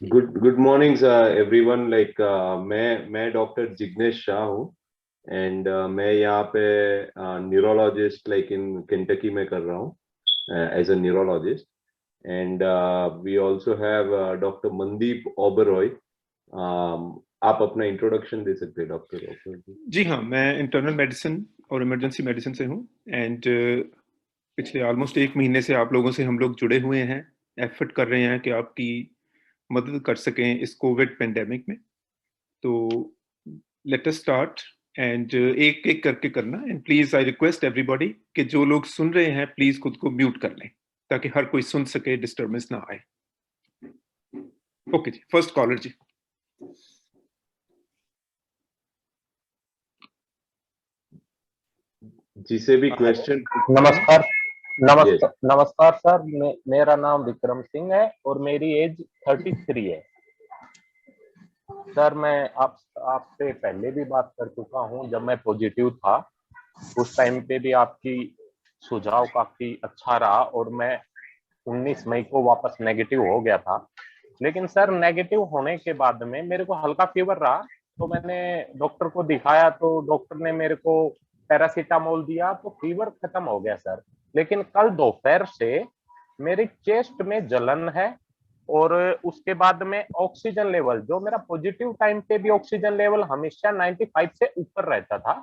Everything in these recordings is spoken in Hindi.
Good morning everyone. मैं डॉक्टर जिग्नेश शाह हूँ एंड मैं यहाँ पे न्यूरोलॉजिस्ट इन केंटकी में कर रहा हूँ as a neurologist. And we also have doctor Mandeep Oberoi. आप अपना इंट्रोडक्शन दे सकते हैं डॉक्टर ओबरॉय जी। जी हाँ, मैं इंटरनल मेडिसिन और इमरजेंसी मेडिसिन से हूँ एंड पिछले ऑलमोस्ट 1 महीने से आप लोगों से हम लोग जुड़े हुए हैं, एफर्ट कर रहे हैं कि आपकी मदद कर सकें इस कोविड पेंडेमिक में। तो लेट अस स्टार्ट एंड एक-एक करके करना and please I request everybody कि जो लोग सुन रहे हैं प्लीज़ खुद को म्यूट कर लें, ताकि हर कोई सुन सके, डिस्टर्बेंस ना आए। ओके जी, फर्स्ट कॉलर जी। जिसे भी क्वेश्चन नमस्कार यस नमस्कार सर। मेरा नाम विक्रम सिंह है और मेरी एज 33 है। सर मैं आपसे पहले भी बात कर चुका हूं, जब मैं पॉजिटिव था उस टाइम पे भी आपकी सुझाव काफी अच्छा रहा और मैं 19 मई को वापस नेगेटिव हो गया था। लेकिन सर नेगेटिव होने के बाद में मेरे को हल्का फीवर रहा, तो मैंने डॉक्टर को दिखाया तो डॉक्टर ने मेरे को पैरासीटामोल दिया तो फीवर खत्म हो गया सर। लेकिन कल दोपहर से मेरी चेस्ट में जलन है और उसके बाद में ऑक्सीजन लेवल, जो मेरा पॉजिटिव टाइम पे भी ऑक्सीजन लेवल हमेशा 95 से ऊपर रहता था,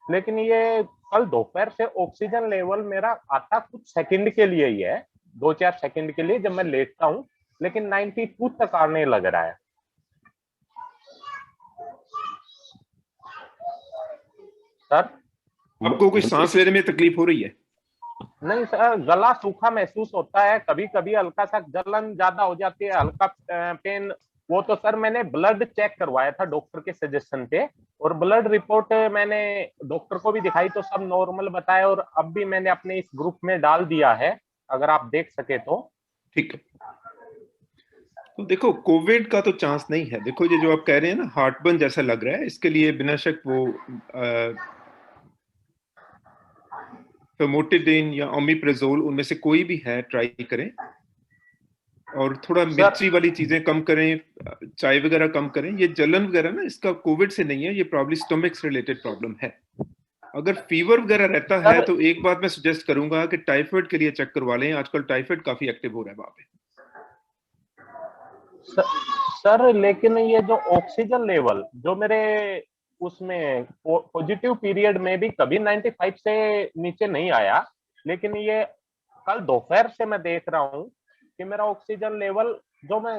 लेकिन ये कल दोपहर से ऑक्सीजन लेवल मेरा आता कुछ सेकंड के लिए ही है, 2-4 सेकंड के लिए जब मैं लेटता हूँ, लेकिन 92 तक आने लग रहा है सर। आपको कोई सांस लेने में तकलीफ हो रही है? नहीं सर, गला सूखा महसूस होता है, कभी कभी हल्का सा जलन ज्यादा हो जाती है, हल्का पेन। वो तो सर मैंने ब्लड चेक करवाया था डॉक्टर के सजेशन पे और ब्लड रिपोर्ट मैंने डॉक्टर को भी दिखाई तो सब नॉर्मल बताया और अब भी मैंने अपने इस ग्रुप में डाल दिया है, अगर आप देख सके तो। ठीक है। तो देखो, कोविड का तो चांस नहीं है। देखो, ये जो आप कह रहे हैं ना, हार्टबर्न जैसा लग रहा है, इसके लिए बिना शक वो फेमोटिडिन या ओमिप्रेजोल उनमें से कोई भी है, ट्राई करें। और थोड़ा मिर्ची वाली चीजें कम करें, चाय वगैरह कम करें। ये जलन वगैरह ना, इसका कोविड से नहीं है, ये प्रॉब्ली स्टोमिक से रिलेटेड प्रॉब्लम है। अगर फीवर वगैरह रहता है तो एक बात मैं सजेस्ट करूंगा कि टाइफाइड के लिए चेक करवा लें। आजकल टाइफाइड काफी एक्टिव हो रहा है वहां पे। सर लेकिन ये जो ऑक्सीजन लेवल जो मेरे उसमें पॉजिटिव पीरियड में भी कभी 95 से नीचे नहीं आया, लेकिन ये कल दोपहर से मैं देख रहा हूँ कि मेरा ऑक्सीजन लेवल, जो मैं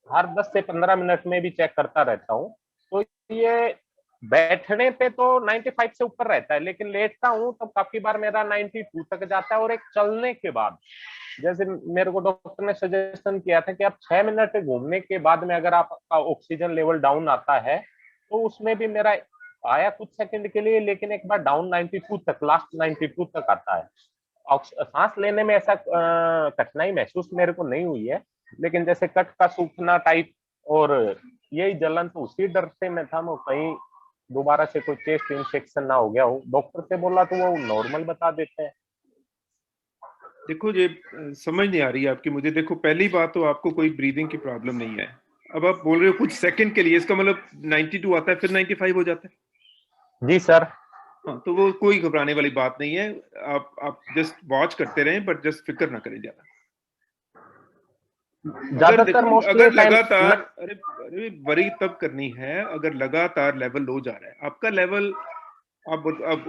हर 10 से 15 मिनट में भी चेक करता रहता हूँ, तो ये बैठने पे तो 95 से ऊपर रहता है, लेकिन लेटता हूँ तो काफी बार मेरा 92 तक जाता है। और एक चलने के बाद, जैसे मेरे को डॉक्टर ने सजेशन किया था कि आप 6 मिनट घूमने के बाद में अगर आपका ऑक्सीजन लेवल डाउन आता है, तो उसमें भी मेरा आया कुछ सेकंड के लिए, लेकिन एक बार डाउन 92 तक, लास्ट 92 तक आता है। सांस लेने में ऐसा कठिनाई महसूस मेरे को नहीं हुई है, लेकिन जैसे कट का सूखना टाइप और यही जलन, तो उसी डर से मैं था, मैं कहीं दोबारा से कोई चेस्ट इन्फेक्शन ना हो गया हो। डॉक्टर से बोला तो वो नॉर्मल बता देते हैं। देखो, ये समझ नहीं आ रही है आपकी मुझे। देखो, पहली बात तो आपको कोई ब्रीदिंग की प्रॉब्लम नहीं है। अब आप बोल रहे हो कुछ सेकंड के लिए, इसका मतलब 92 आता है फिर 95 हो जाता है। जी सर। हाँ, तो वो कोई घबराने वाली बात नहीं है। आप जस्ट वॉच करते रहें, बट जस्ट फिक्र ना करें ज्यादा। अगर ज्यादातर देखो, मोस्टली अगर टाइम लगातार, अरे वरी तब करनी है अगर लगातार लेवल लो जा रहा है आपका लेवल। अब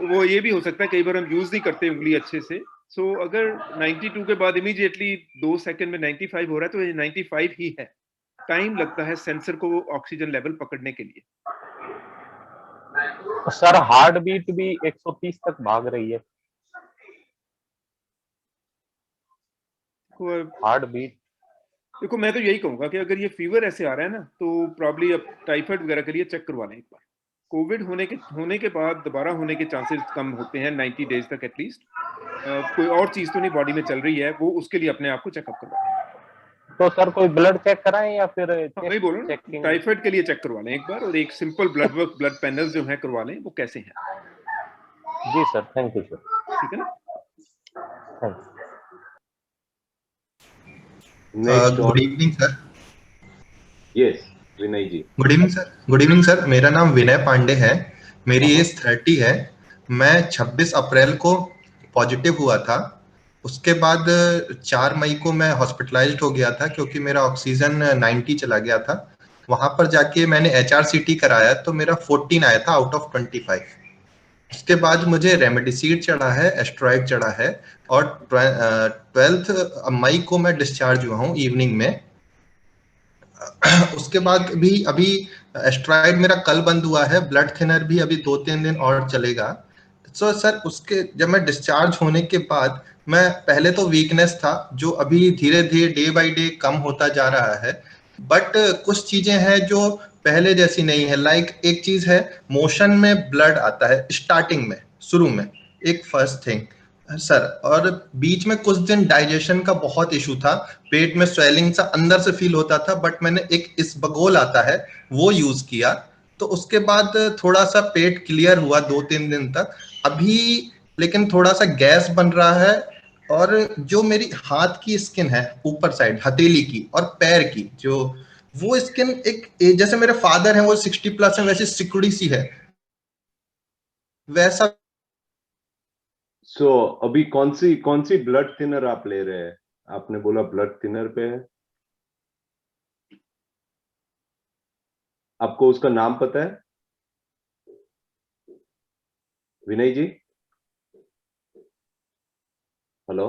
वो ये भी हो सकता है, कई बार हम यूज नहीं करते उंगली अच्छे से। सो अगर 92 के बाद इमीडिएटली 2 सेकंड में 95 हो रहा है तो ये 95 ही है। टाइम लगता है सेंसर को ऑक्सीजन लेवल पकड़ने के लिए। सर हार्ट बीट भी 130 तक भाग रही है। हार्ट बीट, देखो, मैं तो यही कहूंगा कि अगर ये फीवर ऐसे आ रहा है ना, तो प्रॉब्ली अब टाइफाइड वगैरह के लिए चेक करवा लें एक बार। कोविड होने के बाद दोबारा होने के चांसेस कम होते हैं 90 डेज तक एटलीस्ट। कोई और चीज तो नहीं बॉडी में चल रही है, वो उसके लिए अपने आप को चेकअप करवा लें। तो सर कोई ब्लड चेक कराएं या फिर वही बोलो ना, चेकिंग? टाइफाइड के लिए चेक करवा लें एक बार, और एक सिंपल ब्लड पैनल जो है करवा लें, वो कैसे हैं। जी सर, थैंक यू सर। ठीक है ना। Next good evening sir. Yes Vinay ji. Good evening sir. Good evening sir, मेरा नाम विनय पांडे है, मेरी हाँ। एज 30 है। मैं 26 अप्रैल को पॉजिटिव हुआ था। उसके बाद 4 मई को मैं हॉस्पिटलाइज्ड हो गया था क्योंकि मेरा ऑक्सीजन 90 चला गया था। वहां पर जाके मैंने HRCT कराया तो मेरा 14 आया था आउट ऑफ 25। उसके बाद मुझे रेमडेसिविर चढ़ा है, एस्ट्रॉइड चढ़ा है, और 12 मई को मैं डिस्चार्ज हुआ हूँ इवनिंग में। उसके बाद भी अभी एस्ट्रॉइड मेरा कल बंद हुआ है, ब्लड थिनर भी अभी 2-3 दिन और चलेगा। सो सर, उसके जब मैं डिस्चार्ज होने के बाद, मैं पहले तो वीकनेस था जो अभी धीरे धीरे डे बाय डे कम होता जा रहा है, बट कुछ चीजें हैं जो पहले जैसी नहीं है। लाइक एक चीज है, मोशन में ब्लड आता है स्टार्टिंग में, शुरू में, एक फर्स्ट थिंग सर। और बीच में कुछ दिन डाइजेशन का बहुत इशू था, पेट में स्वेलिंग सा अंदर से फील होता था, बट मैंने एक इसबगोल आता है वो यूज किया, तो उसके बाद थोड़ा सा पेट क्लियर हुआ 2-3 दिन तक। अभी लेकिन थोड़ा सा गैस बन रहा है, और जो मेरी हाथ की स्किन है ऊपर साइड, हथेली की और पैर की, जो वो स्किन एक जैसे मेरे फादर हैं वो 60+ है, वैसे सिकुड़ी सी है वैसा। सो अभी कौन सी ब्लड थिनर आप ले रहे हैं? आपने बोला ब्लड थिनर पे है, आपको उसका नाम पता है विनय जी? हेलो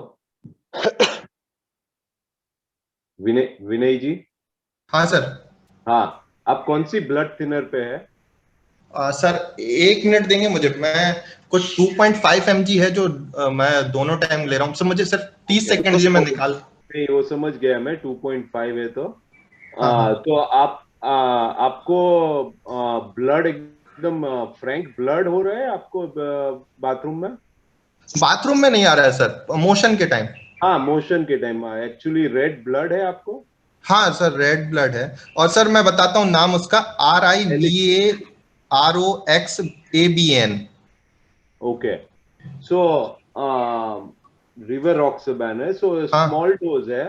विनय जी। हाँ सर। हाँ, आप कौन सी ब्लड थिनर पे है? सर 1 मिनट देंगे मुझे, मैं कुछ 2.5 mg है जो मैं दोनों टाइम ले रहा हूँ सर। मुझे सिर्फ 30 सेकंड दीजिए, मैं निकाल। नहीं, वो समझ गया मैं, 2.5 है तो हाँ हाँ। तो आपको ब्लड एकदम फ्रैंक ब्लड हो रहा है आपको बाथरूम में? बाथरूम में नहीं आ रहा है सर, मोशन के टाइम। हाँ, मोशन के टाइम एक्चुअली रेड ब्लड है आपको? हाँ सर, रेड ब्लड है। और सर मैं बताता हूँ नाम उसका, RIVAROXABN। ओके, सो रिवरॉक्सबैन है, सो हाँ स्मॉल डोज है,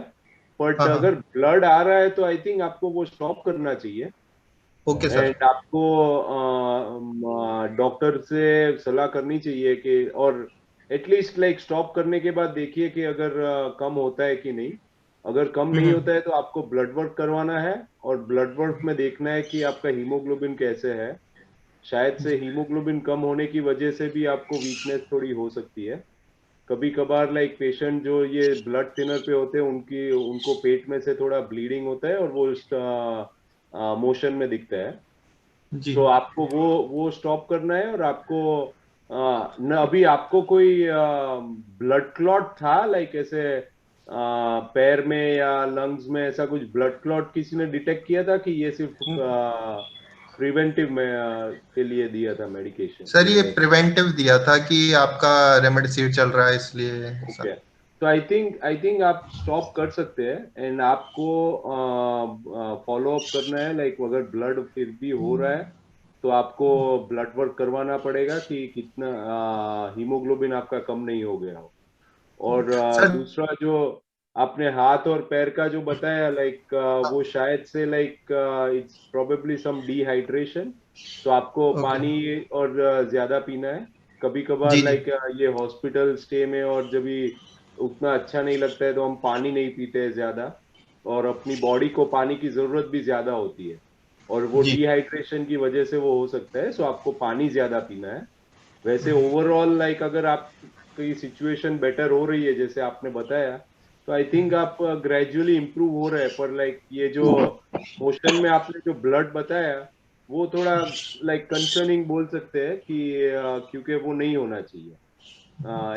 बट हाँ अगर हाँ। ब्लड आ रहा है तो आई थिंक आपको वो स्टॉप करना चाहिए। Okay sir. एंड आपको डॉक्टर से सलाह करनी चाहिए कि, और एटलीस्ट लाइक स्टॉप करने के बाद देखिए कि अगर कम होता है कि नहीं। अगर कम नहीं हम्म। होता है तो आपको ब्लड वर्क करवाना है, और ब्लड वर्क में देखना है कि आपका हीमोग्लोबिन कैसे है। शायद से हीमोग्लोबिन कम होने की वजह से भी आपको वीकनेस थोड़ी हो सकती है। कभी कभार लाइक पेशेंट जो ये ब्लड थिनर पे होते हैं उनको पेट में से थोड़ा ब्लीडिंग होता है, और वो मोशन में दिखता है। जी। सो आपको वो स्टॉप करना है, और आपको न अभी आपको कोई ब्लड क्लॉट था लाइक ऐसे पैर में या लंग्स में, ऐसा कुछ ब्लड क्लॉट किसी ने डिटेक्ट किया था कि ये सिर्फ प्रिवेंटिव में के लिए दिया था मेडिकेशन सर ये ये? प्रिवेंटिव दिया था कि आपका रेमडेसिविर चल रहा है इसलिए ओके, सर। तो आई थिंक आप स्टॉप कर सकते हैं, एंड आपको फॉलो अप करना है, लाइक अगर ब्लड फिर भी हो रहा है तो आपको ब्लड वर्क करवाना पड़ेगा कि कितना हीमोग्लोबिन आपका कम नहीं हो गया हो। और सर दूसरा जो आपने हाथ और पैर का जो बताया, लाइक वो शायद से like it's probably some dehydration. तो आपको ओके। पानी और ज्यादा पीना है। कभी कभार जी जी। लाइक ये हॉस्पिटल स्टे में और जब भी उतना अच्छा नहीं लगता है तो हम पानी नहीं पीते हैं ज्यादा, और अपनी बॉडी को पानी की जरूरत भी ज्यादा होती है, और वो जी डिहाइड्रेशन की वजह से वो हो सकता है। सो आपको पानी ज्यादा पीना है। वैसे ओवरऑल लाइक अगर आपकी सिचुएशन बेटर हो रही है जैसे आपने बताया, तो आई थिंक आप ग्रेजुअली इम्प्रूव हो रहे हैं, पर लाइक ये जो मोशन में आपने जो ब्लड बताया वो थोड़ा लाइक कंसर्निंग बोल सकते हैं कि क्योंकि वो नहीं होना चाहिए।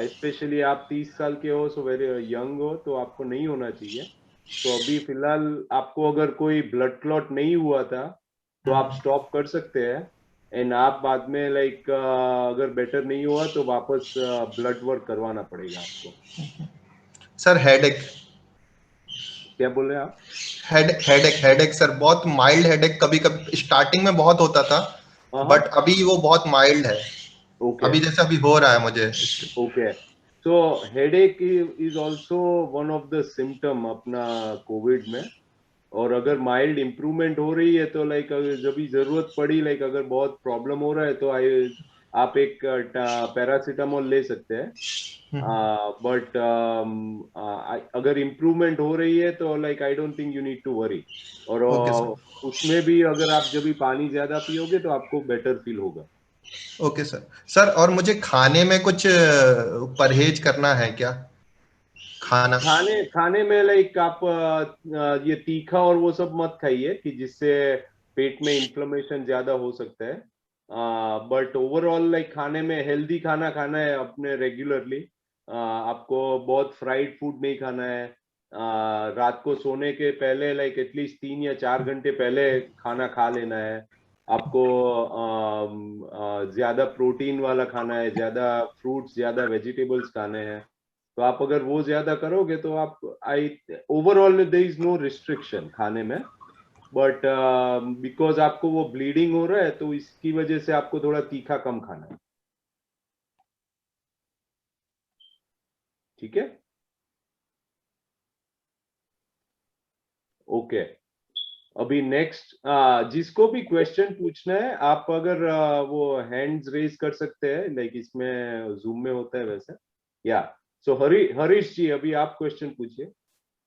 स्पेशली आप 30 साल के हो, सो वेरी यंग हो, तो आपको नहीं होना चाहिए। तो अभी फिलहाल आपको अगर कोई ब्लड क्लॉट नहीं हुआ था तो आप स्टॉप कर सकते हैं। एंड आप बाद में लाइक अगर बेटर नहीं हुआ तो वापस ब्लड वर्क करवाना पड़ेगा आपको। Sir, headache. क्या बोल रहे हैं आप? हेडेक सर, बहुत माइल्ड हेडेक, कभी कभी स्टार्टिंग में बहुत होता था, हाँ। बट अभी वो बहुत माइल्ड है। ओके अभी जैसे अभी हो रहा है मुझे। Okay, so headache is also one of the symptom अपना कोविड में। और अगर माइल्ड इम्प्रूवमेंट हो रही है तो लाइक जब भी जरूरत पड़ी, लाइक अगर बहुत प्रॉब्लम हो रहा है तो आप एक पैरासीटामोल ले सकते हैं। बट अगर इम्प्रूवमेंट हो रही है तो like I don't think you need to worry. और ओके सर। उसमें भी अगर आप जब भी पानी ज्यादा पियोगे तो आपको बेटर फील होगा। Okay sir. सर और मुझे खाने में कुछ परहेज करना है क्या? खाना खाने खाने में लाइक आप ये तीखा और वो सब मत खाइए कि जिससे पेट में इन्फ्लेमेशन ज्यादा हो सकता है। बट ओवरऑल लाइक खाने में हेल्दी खाना खाना है अपने रेगुलरली। आपको बहुत फ्राइड फूड नहीं खाना है। रात को सोने के पहले लाइक एटलीस्ट 3 या 4 घंटे पहले खाना खा लेना है। आपको ज्यादा प्रोटीन वाला खाना है, ज्यादा फ्रूट्स, ज्यादा वेजिटेबल्स खाने हैं। तो आप अगर वो ज्यादा करोगे तो आप I overall there is no restriction खाने में। बट बिकॉज आपको वो ब्लीडिंग हो रहा है तो इसकी वजह से आपको थोड़ा तीखा कम खाना है। ठीक है, ओके। अभी नेक्स्ट जिसको भी क्वेश्चन पूछना है आप अगर वो हैंड्स रेज कर सकते हैं, लाइक इसमें जूम में होता है वैसे। या सो हरीश जी अभी आप क्वेश्चन पूछिए।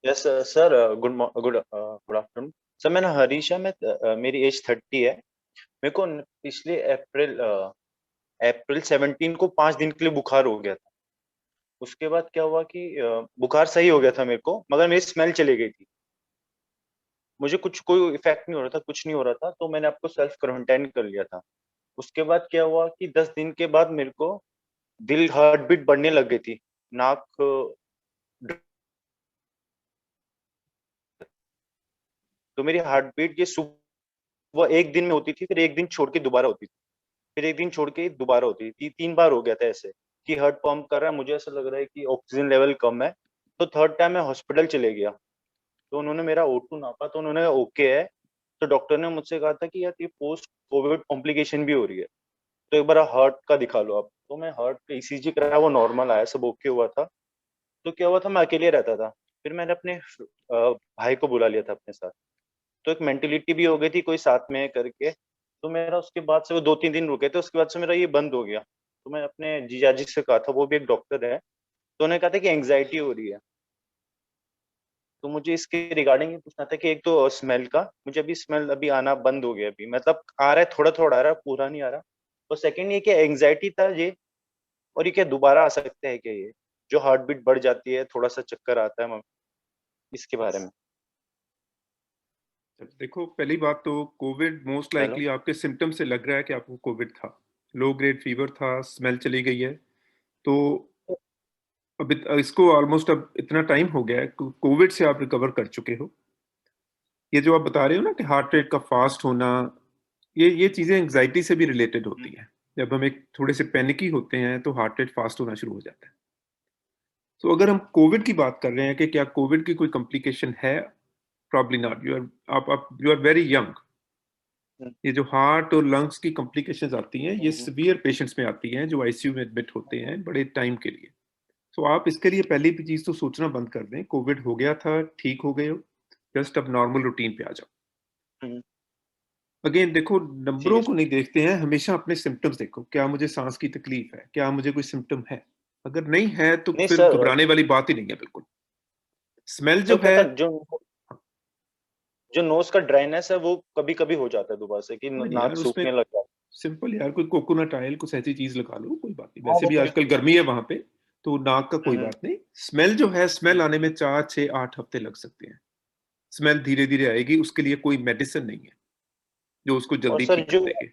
Yes sir, good good good afternoon sir. मैं हरीश है, मेरी एज 30 है। मेरे को पिछले अप्रैल 17 को 5 दिन के लिए बुखार हो गया था। उसके बाद क्या हुआ कि बुखार सही हो गया था मेरे को, मगर मेरी स्मेल चली गई थी। मुझे कोई इफेक्ट नहीं हो रहा था, कुछ नहीं हो रहा था, तो मैंने आपको सेल्फ क्वारंटाइन कर लिया था। उसके बाद क्या हुआ कि 10 दिन के बाद मेरे को दिल हार्ट बीट बढ़ने लग गई थी। नाक तो मेरी हार्ट बीट ये सुबह एक दिन में होती थी, फिर एक दिन छोड़ के दोबारा होती थी, फिर एक दिन छोड़ के दोबारा होती थी। 3 बार हो गया था ऐसे कि हार्ट पंप कर रहा है, मुझे ऐसा लग रहा है कि ऑक्सीजन लेवल कम है। तो थर्ड टाइम मैं हॉस्पिटल चले गया, तो उन्होंने मेरा O2 नापा, तो उन्होंने ओके है। तो डॉक्टर ने मुझसे कहा था कि यार ये पोस्ट कोविड कॉम्प्लिकेशन भी हो रही है, तो एक बार हार्ट का दिखा लो आप। तो मैं हार्ट का ECG कराया, वो नॉर्मल आया, सब ओके हुआ था। तो क्या हुआ था, मैं अकेले रहता था, फिर मैंने अपने भाई को बुला लिया था अपने साथ। तो एक मेंटेलिटी भी हो गई थी कोई साथ में है करके। तो मेरा उसके बाद से वो 2-3 दिन रुके थे, उसके बाद से मेरा ये बंद हो गया। तो मैं अपने जीजाजी से कहा था, वो भी एक डॉक्टर है, तो उन्होंने कहा था कि एंग्जाइटी हो रही है। तो मुझे इसके रिगार्डिंग ये पूछना था कि एक तो स्मेल का, मुझे अभी स्मेल अभी आना बंद हो गया, अभी मतलब आ रहा है, थोड़ा थोड़ा आ रहा है, पूरा नहीं आ रहा। और सेकंड ये क्या एंग्जाइटी था ये, और ये क्या दोबारा आ सकता है क्या, ये जो हार्ट बीट बढ़ जाती है, थोड़ा सा चक्कर आता है, इसके बारे में। देखो, पहली बात तो कोविड मोस्ट हेलो। लाइकली आपके सिम्टम से लग रहा है कि आपको कोविड था। लो ग्रेड फीवर था, स्मेल चली गई है। तो अब इसको ऑलमोस्ट अब इतना टाइम हो गया है, कोविड से आप रिकवर कर चुके हो। ये जो आप बता रहे हो ना कि हार्ट रेट का फास्ट होना, ये चीजें एंग्जाइटी से भी रिलेटेड होती हैं। जब हम एक थोड़े से पैनिकी होते हैं तो हार्ट रेट फास्ट होना शुरू हो जाता है। तो अगर हम कोविड की बात कर रहे हैं कि क्या कोविड की कोई कॉम्प्लिकेशन है, probably not. You are very young. ये जो हार्ट और लंग्स की कॉम्प्लिकेशंस आती हैं, ये सीवियर पेशेंट्स में आती हैं जो आईसीयू में एडमिट होते हैं बड़े टाइम के लिए। तो आप इसके लिए पहली चीज तो सोचना बंद कर दें, कोविड हो गया था, ठीक हो गए हो, जस्ट अब नॉर्मल रूटीन पे आ जाओ। अगेन देखो, नंबरों को नहीं देखते हैं, हमेशा अपने सिम्टम्स देखो। क्या मुझे सांस की तकलीफ है, क्या मुझे कोई सिम्टम है? अगर नहीं है तो नहीं फिर सर, घबराने वाली बात ही नहीं है बिल्कुल। स्मेल तो जो क्या है, था, जो नोज का ड्राइनेस है वो कभी कभी हो जाता है दोबारा से, कि हाँ यार, नाक उसमें सूखने लग जाता सिंपल यार, कोई कोकोनट ऑयल कुछ ऐसी चीज लगा लो, कोई बात नहीं। है। हाँ वैसे वो भी मेरे आजकल को गर्मी है वहां पे, तो नाक का कोई हम्म, बात नहीं। स्मेल जो है, स्मेल आने में 4, 6, 8 हफ्ते लग सकते हैं। स्मेल धीरे धीरे आएगी, उसके लिए कोई मेडिसिन नहीं है जो उसको और जल्दी सर ठीक कर देगी।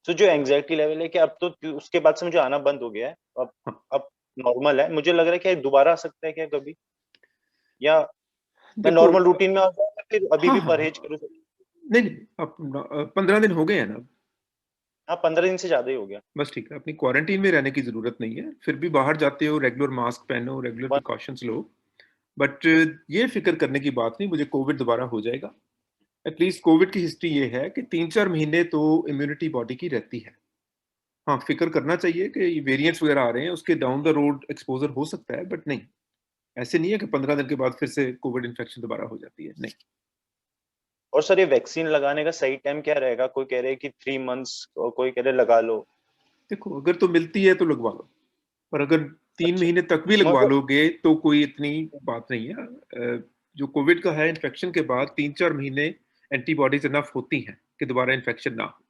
जो एंग्जाइटी लेवल है कि अब तो उसके बाद से मुझे आना बंद हो गया है। अब हाँ, अब नॉर्मल है। मुझे लग रहा है कि दोबारा आ सकता है क्या कभी, या मैं देखो, नॉर्मल रूटीन में आ जाऊँ, या फिर अभी हाँ भी हाँ परहेज हाँ, करूँ? नहीं नहीं, अब 15 दिन हो गए हैं ना। हाँ, 15 दिन से ज्यादा ही हो गया। बस ठीक है, अपनी क्वारंटीन में रहने की जरूरत नहीं है। फिर भी बाहर जाते हो, रेगुलर मास्क पहनो, regular one- precautions low. But ये फिक्र करने की बात नहीं मुझे कोविड दोबारा हो जाएगा। एटलीस्ट कोविड की हिस्ट्री ये है कि 3-4 महीने तो इम्यूनिटी बॉडी की रहती है। हाँ, फिक्र करना चाहिए कि ये वेरिएंट्स वगैरह आ रहे हैं, उसके डाउन द रोड एक्सपोजर हो सकता है, बट नहीं, ऐसे नहीं है कि 15 दिन के बाद फिर से कोविड इन्फेक्शन दोबारा हो जाती है, नहीं। और सर ये वैक्सीन लगाने का सही टाइम क्या रहेगा? कोई कह रहे हैं कि 3 मंथ्स और कोई कह रहे हैं लगा लो। देखो, अगर तो मिलती है तो लगवा लो, पर अगर 3 अच्छा, महीने तक भी लगवा मगर लोगे तो कोई इतनी बात नहीं है। जो कोविड का है, इन्फेक्शन के बाद 3-4 महीने एंटीबॉडीज इनफ होती हैं कि दोबारा इन्फेक्शन ना हो।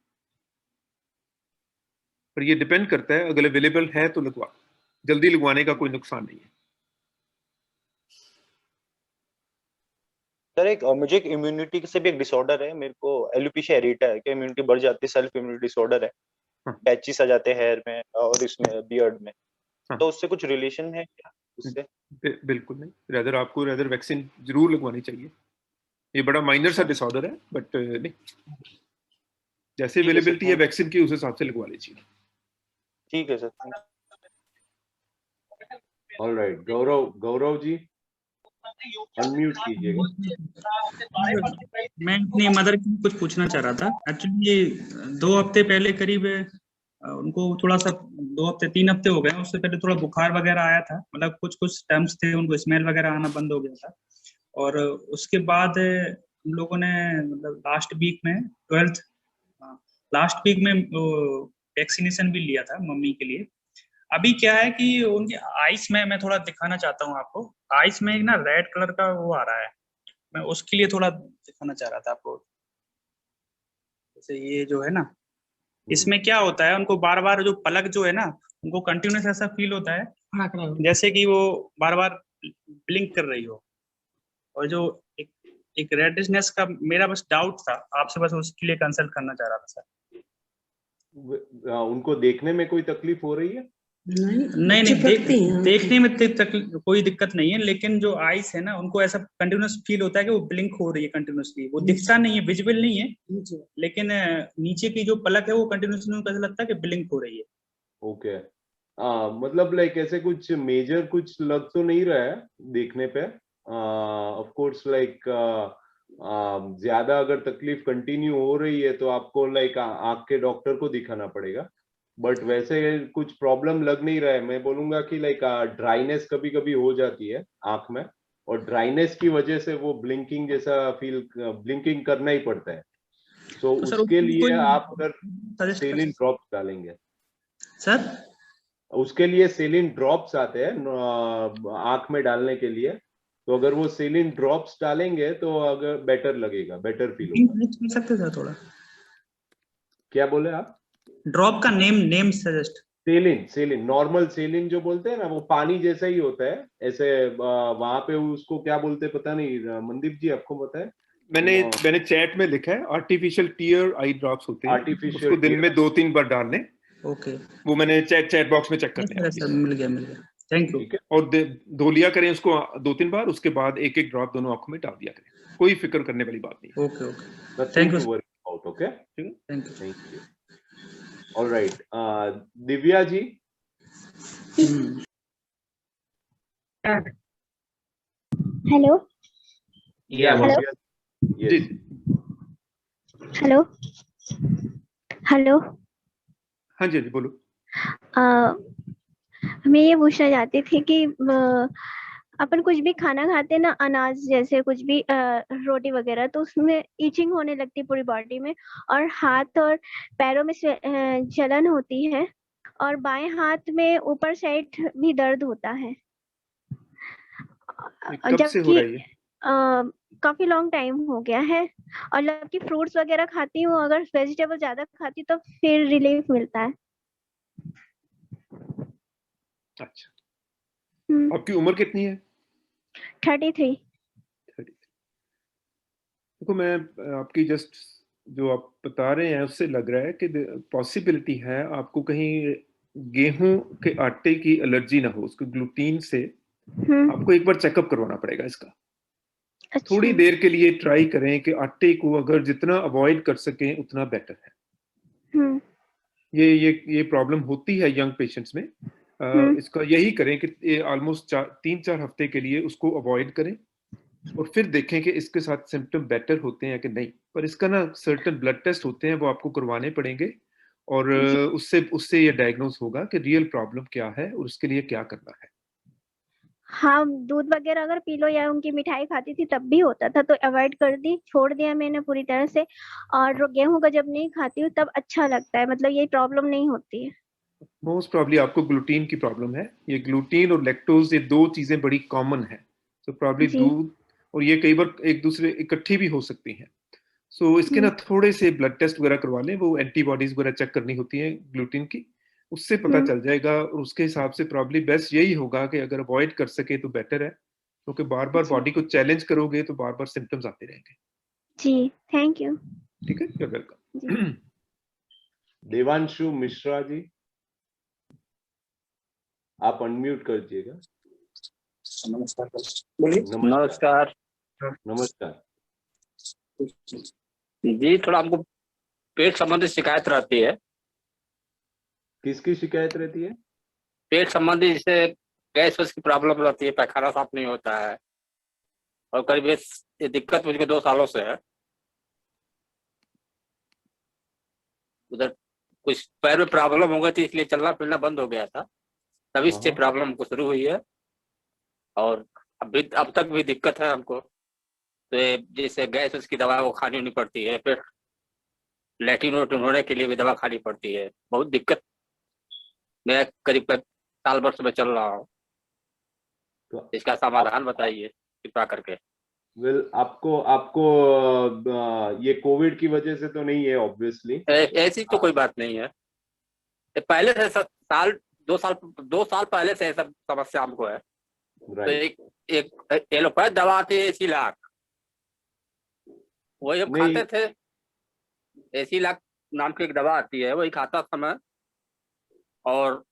पर ये डिपेंड करता है, अगर अवेलेबल है तो लगवा, जल्दी लगवाने का कोई नुकसान नहीं है। सर एक मुझे एक इम्यूनिटी से भी एक डिसऑर्डर है, मेरे को एलोपेशिया एरिटा है, कि इम्यूनिटी बढ़ जाती है, सेल्फ इम्यूनिटी डिसऑर्डर है, हाँ, पैचेस आ जाते हैं हेयर में और इसमें बियर्ड में, हाँ, तो उससे कुछ रिलेशन है क्या उससे? बिल्कुल नहीं। रेदर वैक्सीन जरूर लगवानी चाहिए। ये बड़ा माइनर सा अच्छा, डिसऑर्डर है, बट नहीं, जैसे ठीक है सर, अवेलेबिलिटी है थैंक वैक्सीन की, उस हिसाब से लगवा लीजिए। ठीक है sir, thank all right, Gaurav ji unmute कीजिएगा। मैं अपनी मदर की कुछ पूछना चाह रहा था। एक्चुअली 2 हफ्ते पहले करीब उनको थोड़ा सा 2 हफ्ते 3 हफ्ते हो गए, उससे पहले थोड़ा बुखार वगैरह आया था, मतलब कुछ टर्म्स थे, उनको स्मेल वगैरह आना बंद हो गया था। और उसके बाद हम लोगों ने मतलब लास्ट वीक में वैक्सीनेशन भी लिया था मम्मी के लिए। अभी क्या है कि उनकी आइस में मैं थोड़ा दिखाना चाहता हूँ आपको, आइस में एक ना रेड कलर का वो आ रहा है, मैं उसके लिए थोड़ा दिखाना चाह रहा था आपको। जैसे ये जो है ना, इसमें क्या होता है, उनको बार बार जो पलक जो है ना, उनको कंटिन्यूस ऐसा फील होता है जैसे कि वो बार बार ब्लिंक कर रही हो। और जो एक एक रेडिशनेस का मेरा बस डाउट था आपसे, बस उसके लिए कंसल्ट करना चाह रहा था सर। उनको देखने में कोई तकलीफ हो रही है? नहीं देखने में कोई दिक्कत नहीं है, लेकिन जो आइस है ना, उनको ऐसा कंटिन्यूस फील होता है कि वो ब्लिंक हो रही है कंटिन्यूसली। वो दिखता नहीं है, विजिबल नहीं है, लेकिन नीचे की जो पलक है वो कंटिन्यूसली उनको ऐसा लगता है कि ब्लिंक हो रही है। ओके, मतलब लाइक ऐसे कुछ मेजर कुछ लग तो नहीं रहा है देखने पे। ऑफ कोर्स लाइक ज्यादा अगर तकलीफ कंटिन्यू हो रही है तो आपको लाइक आंख के डॉक्टर को दिखाना पड़ेगा, बट वैसे कुछ प्रॉब्लम लग नहीं रहा है। मैं बोलूंगा कि लाइक ड्राइनेस कभी कभी हो जाती है आंख में, और ड्राइनेस की वजह से वो ब्लिंकिंग जैसा ब्लिंकिंग करना ही पड़ता है। सो तो सर उसके लिए कोई आप अगर सजेस्ट कर सेलिन ड्रॉप्स डालेंगे, सर? उसके लिए सेलिन ड्रॉप्स आते हैं आंख में डालने के लिए, तो अगर वो सेलिन ड्रॉप्स डालेंगे तो अगर बेटर लगेगा, बेटर फील होगा। कर सकते सर थोड़ा? क्या बोले आप? ड्रॉप का name suggest. Saline normal saline जो बोलते हैं ना, वो पानी जैसा ही होता है ऐसे। वहां पे उसको क्या बोलते हैं पता नहीं, मनदीप जी आपको पता है? मैंने चैट में लिखा है, आर्टिफिशियल टीयर आई ड्रॉप्स होते हैं, आर्टिफिशियल उसको दिन में 2-3 बार डाल लें। ओके, वो मैंने चैट बॉक्स में चेक कर लिया सर मिल गया थैंक यू। ठीक है, और धो लिया करें उसको 2-3 बार, उसके बाद एक ड्रॉप दोनों आंखों में डाल दिया करें। कोई फिक्र करने वाली बात नहीं है। Okay thank you okay, thank you. Thank you. All right, Divya ji. Hello hello ji, hello hello. हाँ जी, बोलो। मैं ये पूछना चाहती थी कि अपन कुछ भी खाना खाते ना, अनाज जैसे कुछ भी रोटी वगैरह, तो उसमें ईचिंग होने लगती है पूरी बॉडी में, और हाथ और पैरों में जलन होती है, और बाएं हाथ में ऊपर साइड भी दर्द होता है। कब से हो जबकि रही है? काफी लॉन्ग टाइम हो गया है, और जबकि फ्रूट्स वगैरह खाती हूँ, अगर वेजिटेबल ज्यादा खाती हूँ तो फिर रिलीफ मिलता है। अच्छा, आपकी उम्र कितनी है? 33। देखो, मैं आपकी जस्ट जो आप बता रहे हैं उससे लग रहा है कि पॉसिबिलिटी है आपको कहीं गेहूं के आटे की एलर्जी ना हो, उसको ग्लूटीन से। आपको एक बार चेकअप करवाना पड़ेगा इसका। अच्छा। थोड़ी देर के लिए ट्राई करें कि आटे को अगर जितना अवॉइड कर सकें उतना बेटर है। ये प्रॉब्लम होती है यंग पेशेंट्स में। इसका यही करें कि ऑलमोस्ट 3-4 हफ्ते के लिए उसको अवॉइड करें, और फिर देखें कि इसके साथ सिम्टम बेटर होते हैं कि नहीं। पर इसका ना सर्टेन ब्लड टेस्ट होते हैं, वो आपको करवाने पड़ेंगे, और उससे ये डायग्नोस होगा कि रियल प्रॉब्लम क्या है और उसके लिए क्या करना है। हाँ, दूध वगैरह अगर पी लो या उनकी मिठाई खाती थी तब भी होता था, तो अवॉइड कर दी, छोड़ दिया मैंने पूरी तरह से। और गेहूं का जब नहीं खाती हूँ तब अच्छा लगता है, मतलब ये प्रॉब्लम नहीं होती है। मोस्ट प्रॉब्ली आपको ग्लूटीन की प्रॉब्लम है। ये ग्लूटीन और लैक्टोज, ये दो चीजें बड़ी कॉमन है। तो प्रॉब्ली जी। दूध और ये कई बार एक दूसरे इकट्ठी भी हो सकती हैं। सो इसके ना थोड़े से ब्लड टेस्ट वगैरह करवा लें, वो एंटीबॉडीज वगैरह चेक करनी होती है ग्लूटीन की, उससे पता चल जाएगा। और उसके हिसाब से प्रॉब्ली बेस्ट यही होगा कि अगर अवॉइड कर सके तो बेटर है, क्योंकि बार बार जी। बॉडी को चैलेंज करोगे तो बार बार सिम्टम्स आते रहेंगे। जी, थैंक यू। ठीक है, you're welcome। देवांशु मिश्रा जी, आप अनम्यूट कर दीजिएगा। नमस्कार, बोलिए। नमस्कार। नमस्कार जी, थोड़ा हमको पेट संबंधी शिकायत रहती है। किसकी शिकायत रहती है? पेट संबंधी, जैसे गैस की प्रॉब्लम रहती है, पैखाना साफ नहीं होता है, और करीब ये दिक्कत मुझे 2 सालों से है। उधर कुछ पैर में प्रॉब्लम हो गई थी, इसलिए चलना फिरना बंद हो गया था, तभी से प्रॉब्लम हमको शुरू हुई है। और अब तक भी दिक्कत है हमको। तो जैसे गैस उसकी दवा वो खानी होनी पड़ती है, फिर लैट्रिन होने के लिए भी दवा खानी पड़ती है। बहुत दिक्कत, मैं करीब साल भर से मैं चल रहा हूँ। तो इसका समाधान बताइए कृपा करके। वेल, आपको ये कोविड की वजह से तो नहीं है ऑब्वियसली? ऐसी तो कोई बात नहीं है, पहले से दो साल पहले से सब समस्या हमको है। तो एक एलोपैथ दवा आती है एसीलॉक, वही हम खाते थे। एसीलॉक नाम की एक दवा आती है, वही खाता समय। और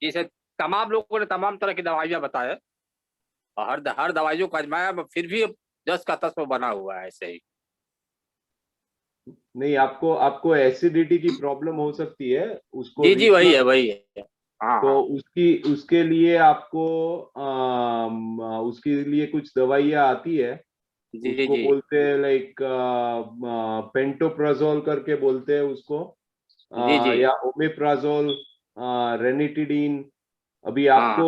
जिसे तमाम लोगों ने तमाम तरह की दवाइयां बताए, हर दवाइयों को आजमाया, फिर भी 10 का 10 बना हुआ है ऐसे ही। नहीं, आपको एसिडिटी की प्रॉब्लम हो सकती है उसको। जी वही है। हाँ, तो उसके लिए आपको उसके लिए कुछ दवाइयाँ आती है, उसको बोलते हैं लाइक पेंटोप्राजोल करके बोलते हैं उसको, या ओमेप्राजोल, रेनिटिडीन। अभी आपको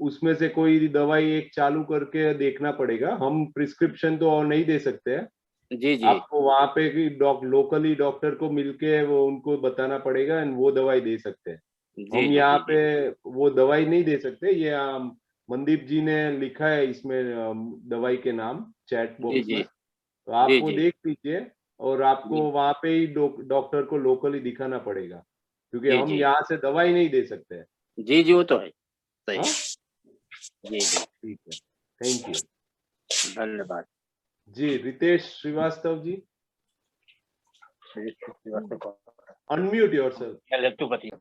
उसमें से कोई दवाई एक चालू करके देखना पड़ेगा। हम प्रिस्क्रिप्शन तो और नहीं दे सकते हैं। आपको वहां पे लोकली डॉक्टर को मिलके वो उनको बताना पड़ेगा एंड वो दवाई दे सकते हैं। हम यहाँ पे वो दवाई नहीं दे सकते। ये मनदीप जी ने लिखा है इसमें दवाई के नाम चैट बॉक्स में, तो आप वो देख लीजिए। और आपको वहां पे ही डॉक्टर को लोकली दिखाना पड़ेगा, क्योंकि हम यहाँ से दवाई नहीं दे सकते हैं। जी वो तो है, सही। जी ठीक है, थैंक यू, धन्यवाद जी। Ritesh Shrivastava ji, unmute yourself.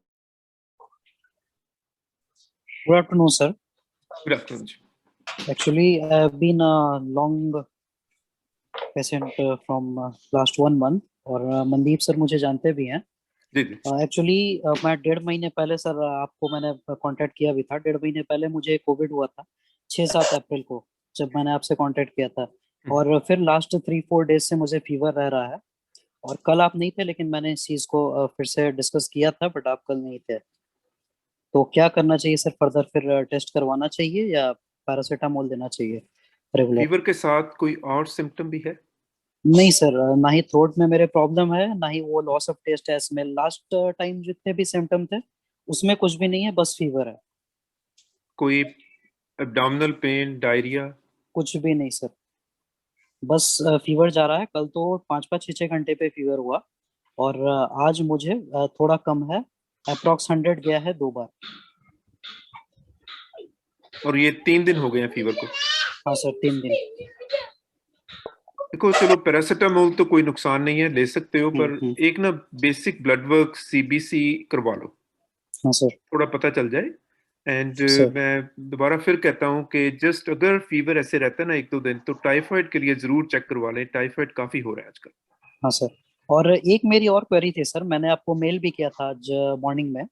Good afternoon, sir. Good afternoon. Actually, I have been a long patient from last 1 month, और मनदीप सर मुझे जानते भी हैं। एक्चुअली मैं 1.5 महीने पहले सर आपको मैंने कांटेक्ट किया भी था। 1.5 महीने पहले मुझे कोविड हुआ था 6-7 अप्रैल को, जब मैंने आपसे कांटेक्ट किया था। और फिर लास्ट 3-4 डेज से मुझे फीवर रह रहा है। और कल आप नहीं थे, लेकिन मैंने इस चीज को फिर से डिस्कस किया था, बट आप कल नहीं थे। तो क्या करना चाहिए सर फर्दर? फिर टेस्ट करवाना चाहिए या पैरासीटामोल देना चाहिए रेगुलर? फीवर के साथ कोई और सिम्टम भी है? नहीं सर, ना ही थ्रोट में मेरे प्रॉब्लम है, ना ही वो लॉस ऑफ टेस्ट है स्मेल। लास्ट टाइम जितने भी सिम्टम थे उसमें कुछ भी नहीं है, बस फीवर है। कोई एब्डोमिनल पेन, डायरिया? कुछ भी नहीं सर, बस फीवर जा रहा है। कल तो 5-5, 6-6 घंटे पे फीवर हुआ, और आज मुझे थोड़ा कम है, अप्रॉक्स 100 गया है 2 बार। और ये 3 दिन हो गए हैं फीवर को? हाँ सर, 3 दिन। देखो, चलो पैरासीटामोल तो कोई नुकसान नहीं है, ले सकते हो, पर एक ना बेसिक ब्लड वर्क CBC करवा लो। हाँ सर, थोड़ा पता चल जाए। एंड मैं दोबारा फिर कहता हूँ कि जस्ट अगर फीवर ऐसे रहता है ना 1-2 दिन, तो टाइफाइड के लिए जरूर चेक करवा लें। टाइफाइड काफी हो रहा है आजकल। हाँ सर, और एक मेरी और क्वेरी थी सर, मैंने आपको मेल भी किया था आज मॉर्निंग में।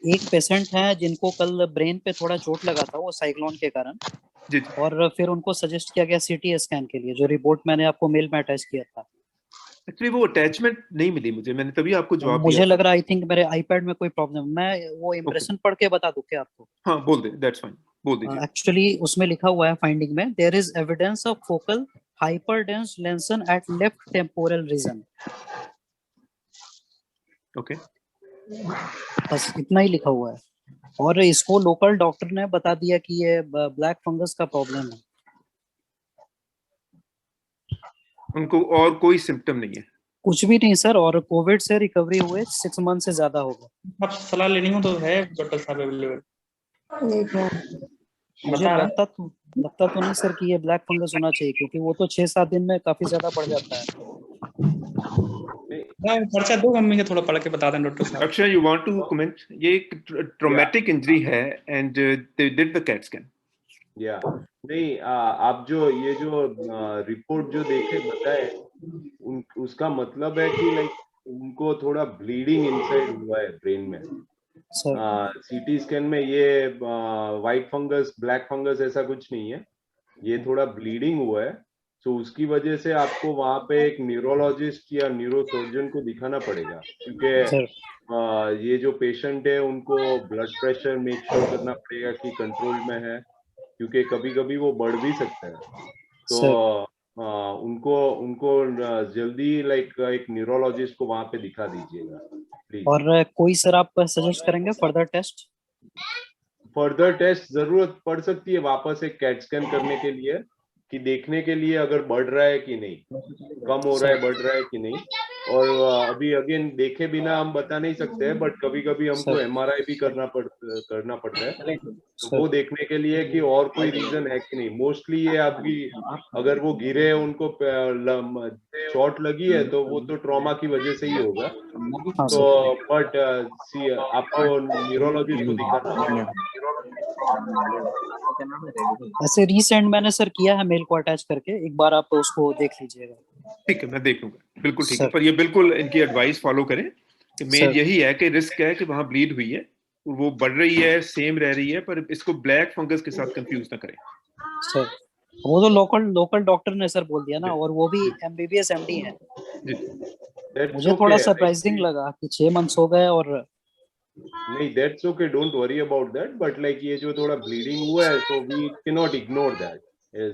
एक पेशेंट है जिनको कल ब्रेन पे थोड़ा चोट लगा था, वो साइक्लोन के कारण। जी। और फिर उनको सजेस्ट किया गया CT स्कैन के लिए, जो रिपोर्ट मैंने आपको मेल में अटैच किया था। एक्चुअली वो अटैचमेंट नहीं मिली मुझे, मैंने तभी आपको जवाब दिया। मुझे लग रहा है आई थिंक मेरे आईपैड में कोई प्रॉब्लम, मैं वो इम्प्रेशन पढ़ के बता दूं क्या आपको? हाँ बोल दे, दैट्स फाइन, बोल दीजिए। एक्चुअली उसमें लिखा हुआ है फाइंडिंग में, there is evidence of focal hyperdense lesion at left temporal region. Okay, बस इतना ही लिखा हुआ है, और इसको लोकल डॉक्टर ने बता दिया कि ये ब्लैक फंगस का प्रॉब्लम है। उनको और कोई सिम्टम नहीं है? कुछ भी नहीं सर, और कोविड से रिकवरी हुए 6 मंथ से ज्यादा हो गया। अब सलाह लेनी हो तो है डॉक्टर साहब अवेलेबल। मुझे लगता तो नहीं सर कि ये ब्लैक फंगस होना चाहिए, क्योंकि वो तो 6-7 दिन में काफी ज्यादा बढ़ जाता है। पर्चा दो मम्मी के, थोड़ा पढ़ के बता दें डॉक्टर साहब। Akshay, you want to comment? ये एक ट्रॉमेटिक इंजरी है and they did the CAT scan. या नहीं, आप जो ये जो रिपोर्ट जो देखे बताए, उसका मतलब है कि लाइक उनको थोड़ा ब्लीडिंग इनसाइड हुआ है ब्रेन में। सीटी स्कैन में ये वाइट फंगस ब्लैक फंगस ऐसा कुछ नहीं है, ये थोड़ा ब्लीडिंग हुआ है। तो उसकी वजह से आपको वहां पे एक न्यूरोलॉजिस्ट या न्यूरोसर्जन को दिखाना पड़ेगा, क्योंकि ये जो पेशेंट है उनको ब्लड प्रेशर मेक श्योर करना पड़ेगा कि कंट्रोल में है, क्योंकि कभी कभी वो बढ़ भी सकता है। तो उनको जल्दी लाइक एक न्यूरोलॉजिस्ट को वहां पे दिखा दीजिएगा प्लीज। और कोई सर आप सजेस्ट करेंगे फर्दर टेस्ट? फर्दर टेस्ट जरूरत पड़ सकती है वापस एक कैट स्कैन करने के लिए, कि देखने के लिए अगर बढ़ रहा है कि नहीं, कम हो रहा है, बढ़ रहा है कि नहीं। और अभी अगेन देखे बिना हम बता नहीं सकते हैं, बट कभी कभी हमको एमआरआई भी करना पड़ता है, तो वो देखने के लिए कि और कोई रीजन है कि नहीं। मोस्टली ये आपकी अगर वो गिरे, उनको चोट लगी है, तो वो तो ट्रॉमा की वजह से ही होगा। तो बट आपको न्यूरोलॉजिस्ट को दिखाना होगा। ऐसे रीसेंट मैंने सर किया है मेल को अटैच करके, एक बार आप उसको देख लीजिएगा। ठीक है, मैं देख लूंगा, बिल्कुल ठीक है। पर ये बिल्कुल इनकी एडवाइस फॉलो करें कि मेन यही है कि रिस्क है कि वहां ब्लीड हुई है, वो बढ़ रही है, सेम रह रही है, पर इसको ब्लैक फंगस के साथ कंफ्यूज ना करें सर। वो तो लोकल डॉक्टर ने सर बोल दिया ना, और वो भी एमबीबीएस एमडी है। मुझे थोड़ा सरप्राइजिंग लगा कि 6 मंथ्स हो गए और नहीं, that's okay, don't worry about that. But like ये जो थोड़ा ब्लीडिंग हुआ है, so we can not ignore that.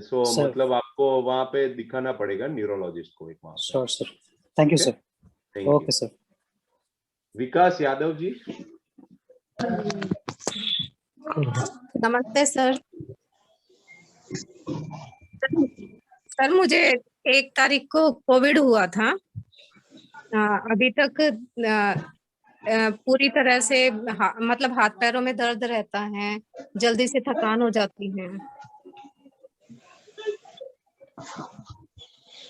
So मतलब आपको वहां पे दिखाना पड़ेगा न्यूरोलॉजिस्ट को एक वहां पे। Sure sir, thank you sir. Okay sir. Vikas Yadav ji. नमस्ते सर। सर मुझे 1 तारीख को कोविड हुआ था। अभी तक पूरी तरह से मतलब हाथ पैरों में दर्द रहता है, जल्दी से थकान हो जाती है।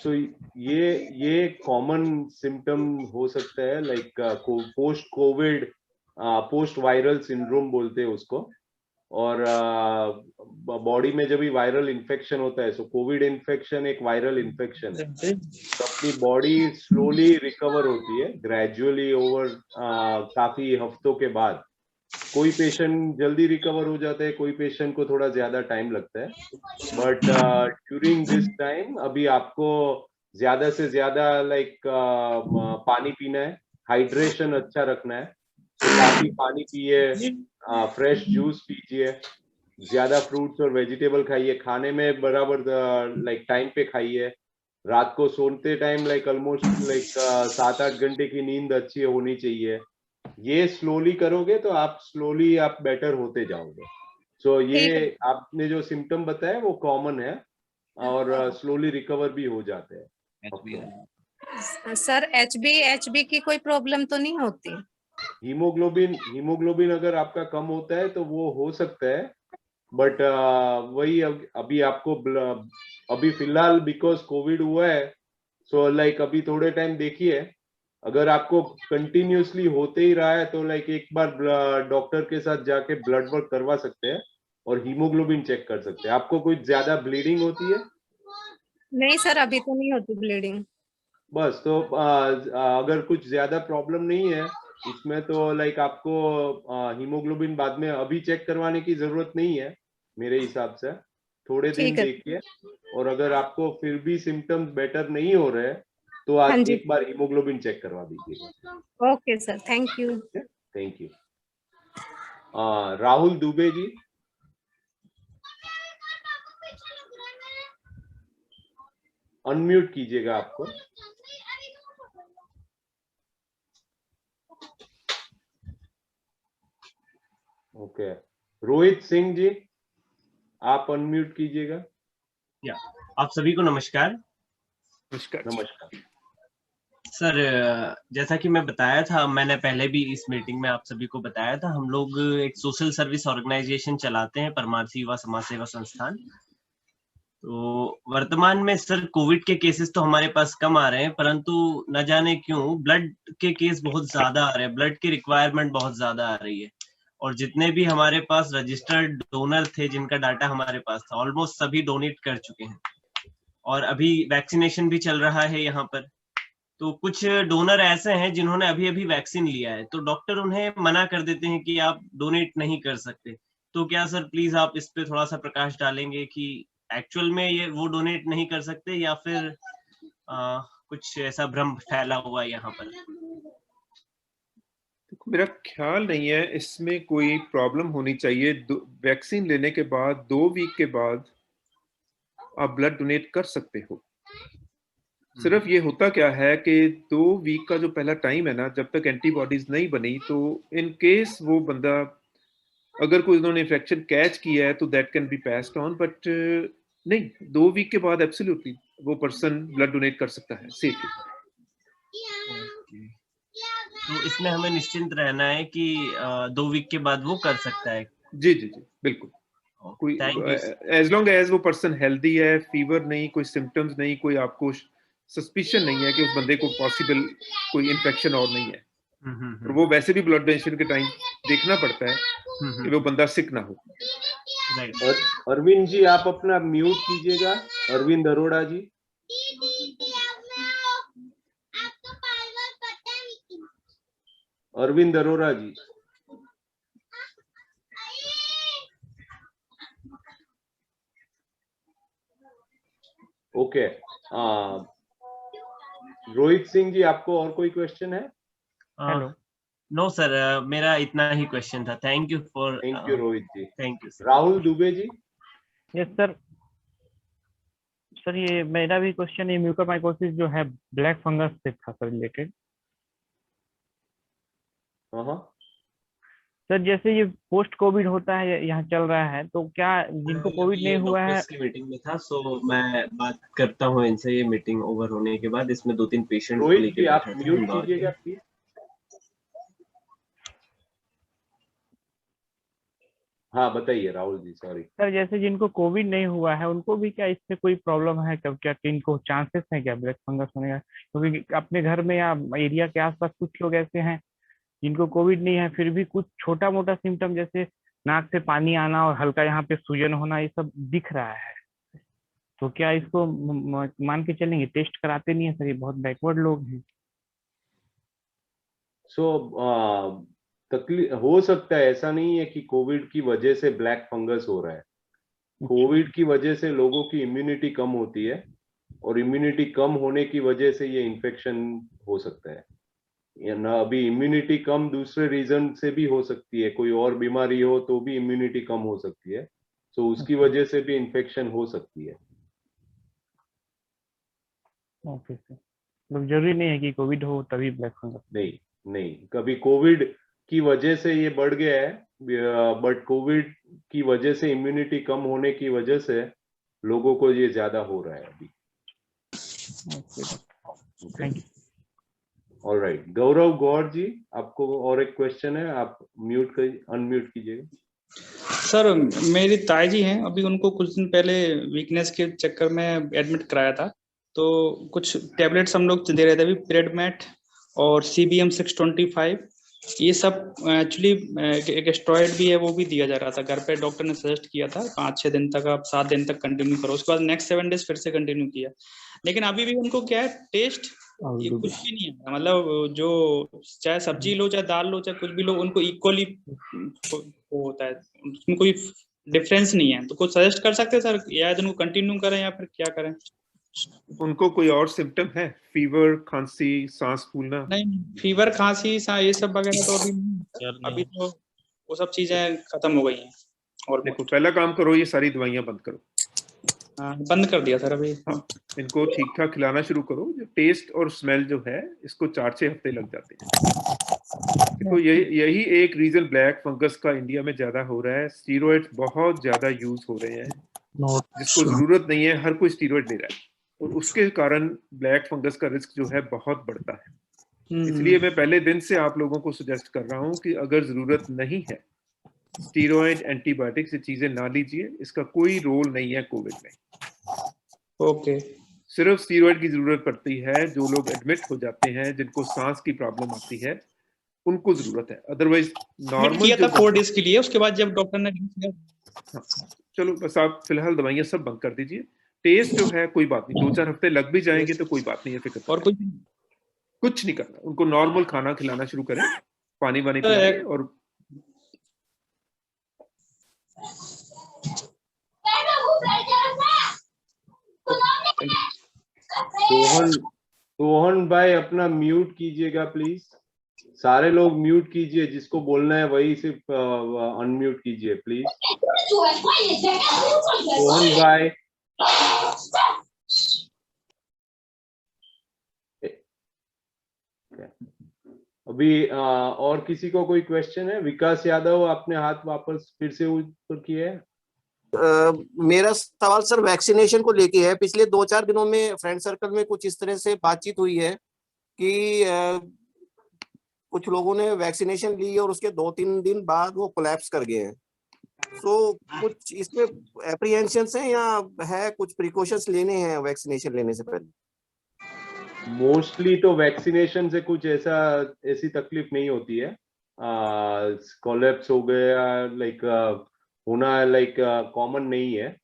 तो ये कॉमन सिम्टम हो सकता है, like post Covid post viral syndrome बोलते हैं उसको। और बॉडी में जब भी वायरल इन्फेक्शन होता है, सो कोविड इन्फेक्शन एक वायरल इन्फेक्शन है, तो अपनी बॉडी स्लोली रिकवर होती है ग्रेजुअली ओवर काफी हफ्तों के बाद। कोई पेशेंट जल्दी रिकवर हो जाता है, कोई पेशेंट को थोड़ा ज्यादा टाइम लगता है। बट ड्यूरिंग दिस टाइम अभी आपको ज्यादा से ज्यादा लाइक पानी पीना है, हाइड्रेशन अच्छा रखना है, काफी पानी पिए, फ्रेश जूस पीजिए, ज्यादा फ्रूट्स और वेजिटेबल खाइए, खाने में बराबर लाइक टाइम पे खाइए, रात को सोते टाइम लाइक ऑलमोस्ट लाइक 7-8 घंटे की नींद अच्छी होनी चाहिए। ये स्लोली करोगे तो आप स्लोली आप बेटर होते जाओगे। सो ये आपने जो सिम्टम बताया वो कॉमन है, और स्लोली रिकवर भी हो जाते हैं। सर एचबी की कोई प्रॉब्लम तो नहीं होती? हीमोग्लोबिन अगर आपका कम होता है तो वो हो सकता है, बट वही अभी आपको अभी फिलहाल बिकॉज कोविड हुआ है, सो लाइक अभी थोड़े टाइम देखिए, अगर आपको कंटिन्यूसली होते ही रहा है तो लाइक एक बार डॉक्टर के साथ जाके ब्लड वर्क करवा सकते हैं और हीमोग्लोबिन चेक कर सकते हैं। आपको कुछ ज्यादा ब्लीडिंग होती है? नहीं सर, अभी तो नहीं होती ब्लीडिंग। बस तो अगर कुछ ज्यादा प्रॉब्लम नहीं है इसमें, तो लाइक आपको हीमोग्लोबिन बाद में अभी चेक करवाने की जरूरत नहीं है मेरे हिसाब से। थोड़े दिन देखिए, और अगर आपको फिर भी सिम्टम्स बेटर नहीं हो रहे तो हाँ आज जी। एक बार हीमोग्लोबिन चेक करवा दीजिएगा। Okay sir, thank you. Thank you. Rahul Dubey ji, unmute कीजिएगा आपको। ओके, रोहित सिंह जी, आप अनम्यूट कीजिएगा। या, आप सभी को नमस्कार। नमस्कार। नमस्कार सर, जैसा कि मैं बताया था, मैंने पहले भी इस मीटिंग में आप सभी को बताया था, हम लोग एक सोशल सर्विस ऑर्गेनाइजेशन चलाते हैं, परमार्थी युवा समाज सेवा संस्थान। तो वर्तमान में सर कोविड के केसेस तो हमारे पास कम आ रहे हैं, परंतु न जाने क्यों ब्लड के केस बहुत ज्यादा आ रहे हैं, ब्लड की रिक्वायरमेंट बहुत ज्यादा आ रही है। और जितने भी हमारे पास रजिस्टर्ड डोनर थे, जिनका डाटा हमारे पास था, ऑलमोस्ट सभी डोनेट कर चुके हैं। और अभी वैक्सीनेशन भी चल रहा है यहाँ पर। तो कुछ डोनर ऐसे हैं जिन्होंने अभी अभी वैक्सीन लिया है, तो डॉक्टर उन्हें मना कर देते हैं कि आप डोनेट नहीं कर सकते। तो क्या सर प्लीज आप इस पे थोड़ा सा प्रकाश डालेंगे कि एक्चुअल में ये वो डोनेट नहीं कर सकते, या फिर कुछ ऐसा भ्रम फैला हुआ है यहाँ पर? मेरा ख्याल नहीं है इसमें कोई प्रॉब्लम होनी चाहिए। वैक्सीन लेने के बाद 2 वीक के बाद आप ब्लड डोनेट कर सकते हो। सिर्फ ये होता क्या है कि 2 वीक का जो पहला टाइम है ना, जब तक एंटीबॉडीज नहीं बनी, तो इन केस वो बंदा अगर कोई उन्होंने इन्फेक्शन कैच किया है तो that can be passed on, but नहीं, 2 वीक के बाद एब्सोल्युटली वो पर्सन ब्लड डोनेट कर सकता है सेफली। तो इसमें हमें निश्चिंत रहना है कि 2 वीक के बाद वो कर सकता है? जी जी जी, बिल्कुल। कोई एज लॉन्ग एज वो पर्सन हेल्दी है, फीवर नहीं, कोई सिम्टम्स नहीं, कोई आपको सस्पिशन नहीं है कि उस बंदे को पॉसिबल कोई इन्फेक्शन और नहीं है। और वो वैसे भी ब्लड डोनेशन के टाइम देखना पड़ता है कि वो बंदा सिक ना हो। अरविंद जी, आप अपना म्यूट कीजिएगा। अरविंद अरोड़ा जी, अरविंद अरोड़ा जी। ओके, रोहित सिंह जी, आपको और कोई क्वेश्चन है? हेलो। नो सर, मेरा इतना ही क्वेश्चन था। Thank you for. Thank you Rohit ji. Thank you sir. Rahul Dubey ji. Yes sir. Sir ये मेरा भी क्वेश्चन है, म्यूकोरमाइकोसिस जो है ब्लैक फंगस से था सर रिलेटेड। सर जैसे ये पोस्ट कोविड होता है, यहाँ चल रहा है, तो क्या जिनको कोविड नहीं हुआ है? मीटिंग में था, सो मैं बात करता हूँ इनसे ये मीटिंग ओवर होने के बाद। इसमें 2-3 पेशेंट रोहित जी, आप म्यूट कीजिएगा प्लीज। हाँ बताइए राहुल जी, सॉरी। सर जैसे जिनको कोविड नहीं हुआ है, उनको भी क्या इससे कोई प्रॉब्लम है? क्या इनको चांसेस है क्या ब्लैक फंगस होने का? क्योंकि अपने घर में या एरिया के आसपास कुछ लोग ऐसे हैं जिनको कोविड नहीं है, फिर भी कुछ छोटा मोटा सिम्टम जैसे नाक से पानी आना और हल्का यहाँ पे सूजन होना, ये सब दिख रहा है। तो क्या इसको मान के चलेंगे? टेस्ट कराते नहीं है सर, ये बहुत बैकवर्ड लोग हैं। तकलीफ हो सकता है, ऐसा नहीं है कि कोविड की वजह से ब्लैक फंगस हो रहा है। कोविड की वजह से लोगों की इम्यूनिटी कम होती है, और इम्यूनिटी कम होने की वजह से ये इन्फेक्शन हो सकता है। या ना, अभी इम्यूनिटी कम दूसरे रीजन से भी हो सकती है, कोई और बीमारी हो तो भी इम्यूनिटी कम हो सकती है, तो उसकी वजह से भी इन्फेक्शन हो सकती है। ओके सर, मतलब जरूरी नहीं है कि कोविड हो तभी ब्लैक फंगस? नहीं नहीं, कभी कोविड की वजह से ये बढ़ गया है, बट कोविड की वजह से इम्यूनिटी कम होने की वजह से लोगों को ये ज्यादा हो रहा है अभी। Thank you. ऑलराइट, गौरव गौर जी, आपको और एक क्वेश्चन है, आप म्यूट कर अनम्यूट कीजिएगा। सर मेरी ताई जी हैं, अभी उनको कुछ दिन पहले वीकनेस के चक्कर में एडमिट कराया था, तो कुछ टैबलेट्स हम लोग दे रहे थे अभी, पिरेडमेट और CBM 625, ये सब एक्चुअली एक स्टेरॉइड भी है, वो भी दिया जा रहा था। घर पे डॉक्टर ने सजेस्ट किया था 5-6 दिन तक, आप 7 दिन तक कंटिन्यू करो। उसके बाद नेक्स्ट 7 डेज फिर से कंटिन्यू किया, लेकिन अभी भी उनको क्या है, टेस्ट ये कुछ भी नहीं है। मतलब जो चाहे सब्जी लो, चाहे दाल लो, चाहे कुछ भी लो, उनको इक्वली होता है, उसमें कोई डिफरेंस नहीं है। तो कुछ सजेस्ट कर सकते हैं सर, या उनको कंटिन्यू करें या फिर क्या करें? उनको कोई और सिम्टम है? फीवर, खांसी, सांस फूलना? नहीं, फीवर, खांसी, ये सब वगैरह तो अभी नहीं। अभी तो वो सब चीजें खत्म हो गई हैं। और देखो, पहला काम करो, ये सारी दवाइयां बंद करो। बंद कर दिया सर अभी। हाँ, इनको ठीक ठाक खिलाना शुरू करो। जो टेस्ट और स्मेल जो है, इसको 4-6 हफ्ते लग जाते हैं। देखो, यही एक रीजन ब्लैक फंगस का इंडिया में ज्यादा हो रहा है। स्टीरॉइड्स बहुत ज्यादा यूज हो रहे हैं, जिसको जरूरत नहीं है, हर कोई स्टीरॉइड ले रहा है, और उसके कारण ब्लैक फंगस का रिस्क जो है बहुत बढ़ता है। इसलिए मैं पहले दिन से आप लोगों को सजेस्ट कर रहा हूं कि अगर जरूरत नहीं है, स्टीरॉइड, एंटीबायोटिक्स, ये चीजें ना लीजिए। इसका कोई रोल नहीं है कोविड में। ओके। सिर्फ स्टीरॉइड की जरूरत पड़ती है जो लोग एडमिट हो जाते हैं, जिनको सांस की प्रॉब्लम आती है, उनको जरूरत है। अदरवाइज नॉर्मल किया था 4 डेज के लिए, उसके बाद जब डॉक्टर ने हाँ, चलो बस आप फिलहाल दवाइयां सब बंद कर दीजिए। टेस्ट जो है कोई बात नहीं, 2-4 हफ्ते लग भी जाएंगे तो कोई बात नहीं है, फिक्र और कुछ नहीं करना। उनको नॉर्मल खाना खिलाना शुरू करें, पानी वानी पिलाएं। और सोहन भाई अपना म्यूट कीजिएगा प्लीज। सारे लोग म्यूट कीजिए, जिसको बोलना है वही सिर्फ अनम्यूट कीजिए प्लीज। सोहन भाई, अभी और किसी को कोई क्वेश्चन है? विकास यादव, आपने हाथ वापस फिर से ऊपर किया है। मेरा सवाल सर वैक्सीनेशन को लेके है। पिछले 2-4 दिनों में फ्रेंड सर्कल में कुछ इस तरह से बातचीत हुई है कि कुछ लोगों ने वैक्सीनेशन ली और उसके 2-3 दिन बाद वो कोलैप्स कर गए हैं। तो कुछ इसमें एप्रीहेंशंस हैं या है कुछ प्रिकॉशंस लेने हैं वैक्सीनेशन लेने से पहले? मोस्टली तो वैक्सीनेशन से कुछ ऐसी तकलीफ नहीं होती है। कोलैप्स हो गया होना कॉमन नहीं है।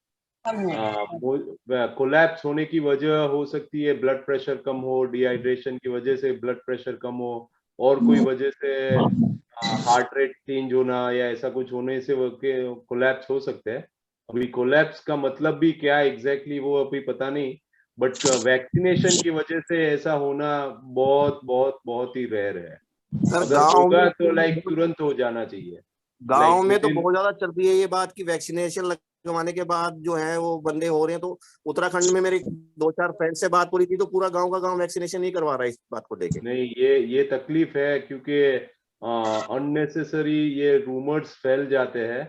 कोलैप्स होने की वजह हो सकती है ब्लड प्रेशर कम हो, डिहाइड्रेशन की वजह से ब्लड प्रेशर कम हो, और कोई वजह से हार्ट रेट चेंज होना या ऐसा कुछ होने से कोलैप्स हो सकते हैं। अभी कोलैप्स का मतलब भी क्या एग्जैक्टली वो अभी पता नहीं, बट वैक्सीनेशन की वजह से ऐसा होना बहुत बहुत बहुत ही रेयर है। अगर होगा तो तुरंत हो जाना चाहिए। गांव में तो बहुत ज्यादा चल रही है ये बात कि वैक्सीनेशन लगवाने के बाद जो है वो बंदे हो रहे हैं। तो उत्तराखंड में मेरे 2-4 फ्रेंड से बात हो रही थी, तो पूरा गांव का गांव वैक्सीनेशन नहीं करवा रहा है इस बात को लेके। नहीं, ये तकलीफ है क्योंकि अननेसेसरी ये रूमर्स फैल जाते हैं।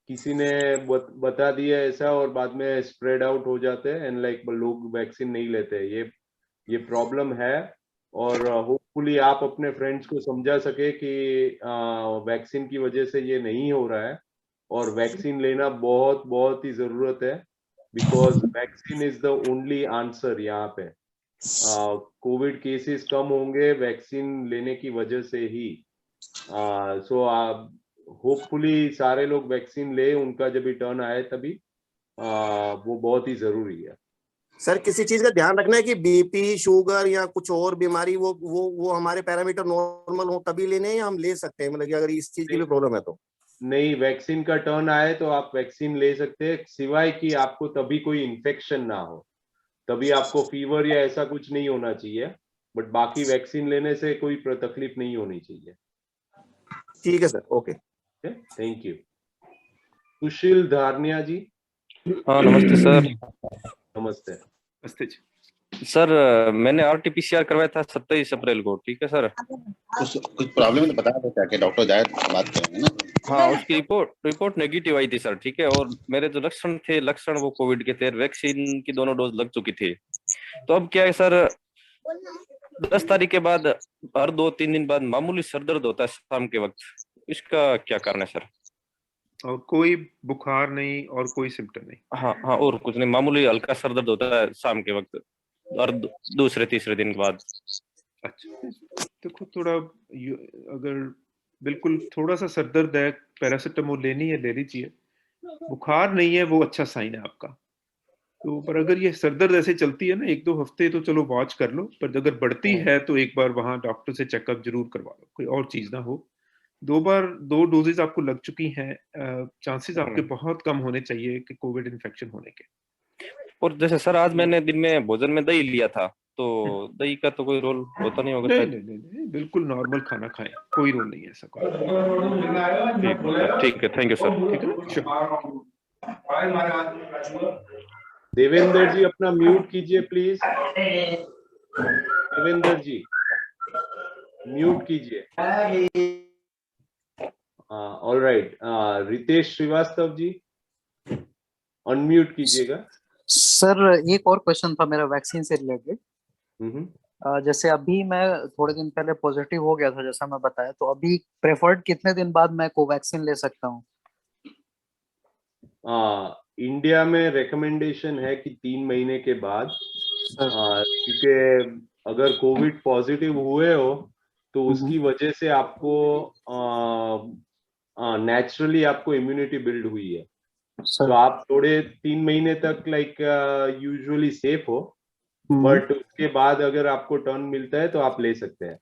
किसी ने बता दिया ऐसा और बाद में स्प्रेड आउट हो जाते हैं एंड लोग वैक्सीन नहीं लेते। ये प्रॉब्लम है, और होपफुली आप अपने फ्रेंड्स को समझा सके कि वैक्सीन की वजह से ये नहीं हो रहा है, और वैक्सीन लेना बहुत बहुत ही जरूरत है, because vaccine is the only answer. यहाँ पे कोविड केसेस कम होंगे वैक्सीन लेने की वजह से ही। सो होपफुली सारे लोग वैक्सीन ले, उनका जब टर्न आए तभी वो बहुत ही जरूरी है। सर किसी चीज का ध्यान रखना है कि बीपी, शुगर या कुछ और बीमारी वो हमारे पैरामीटर नॉर्मल हो तभी लेने हैं, या हम ले सकते हैं? मतलब कि अगर इस चीज की भी प्रॉब्लम है तो नहीं, वैक्सीन का टर्न आए तो आप वैक्सीन ले सकते हैं, सिवाय कि आपको तभी कोई इन्फेक्शन ना हो, तभी आपको फीवर या ऐसा कुछ नहीं होना चाहिए। बट बाकी वैक्सीन लेने से कोई तकलीफ नहीं होनी चाहिए। ठीक है सर, ओके, थैंक यू। सुशील धारनिया जी। हाँ नमस्ते सर। नमस्ते। नमस्ते जी। सर मैंने RT-PCR करवाया था 27 अप्रैल को, ठीक है सर। कुछ प्रॉब्लम तो बताया था कि डॉक्टर जायद बात करेंगे ना। हाँ, उसकी रिपोर्ट नेगेटिव आई थी सर, ठीक है। और मेरे जो लक्षण वो कोविड के थे, वैक्सीन की दोनों डोज लग चुकी थी। तो अब क्या है सर, 10 तारीख के बाद हर 2-3 दिन बाद मामूली सर दर्द होता है शाम के वक्त। इसका क्या कारण है सर? और कोई बुखार नहीं और कोई सिम्टम नहीं? हाँ, और कुछ नहीं, मामूली हल्का सर दर्द होता है शाम के वक्त और दूसरे-तीसरे दिन के बाद। अच्छा, देखो थोड़ा अगर बिल्कुल थोड़ा सा सर दर्द है, पैरासिटामोल लेनी है, ले लीजिए। बुखार नहीं है, वो अच्छा साइन है आपका। तो पर अगर ये सर दर्द ऐसे चलती है ना 1-2 हफ्ते, तो चलो वॉच कर लो। पर अगर बढ़ती है तो एक बार वहां डॉक्टर से चेकअप जरूर करवा लो, कोई और चीज ना हो। 2 डोजेज आपको लग चुकी हैं, चांसेस आपके बहुत कम होने चाहिए कि कोविड इन्फेक्शन होने के। और जैसे सर आज मैंने दिन में भोजन में दही लिया था, तो दही का तो कोई रोल होता नहीं होगा? नहीं, नहीं, नहीं, नहीं, बिल्कुल नॉर्मल खाना खाएं, कोई रोल नहीं है ऐसा कोई। ठीक है, थैंक यू सर। ठीक है ना, श्योर। देवेंद्र जी अपना म्यूट कीजिए प्लीज। देवेंद्र जी म्यूट कीजिए। All right, Ritesh Shrivastava ji unmute कीजिएगा। सर एक और क्वेश्चन था मेरा वैक्सीन से रिलेटेड। जैसे अभी मैं थोड़े दिन पहले पॉजिटिव हो गया था जैसा मैं बताया, तो अभी प्रेफर्ड कितने दिन बाद मैं कोवैक्सीन ले सकता हूँ? इंडिया में रिकमेंडेशन है कि 3 महीने के बाद, क्योंकि अगर कोविड पॉजिटिव हुए हो तो उसकी वजह से आपको नेचुरली आपको इम्यूनिटी बिल्ड हुई है, तो आप थोड़े 3 महीने तक लाइक यूजुअली सेफ हो, बट उसके बाद अगर आपको टर्न मिलता है तो आप ले सकते हैं।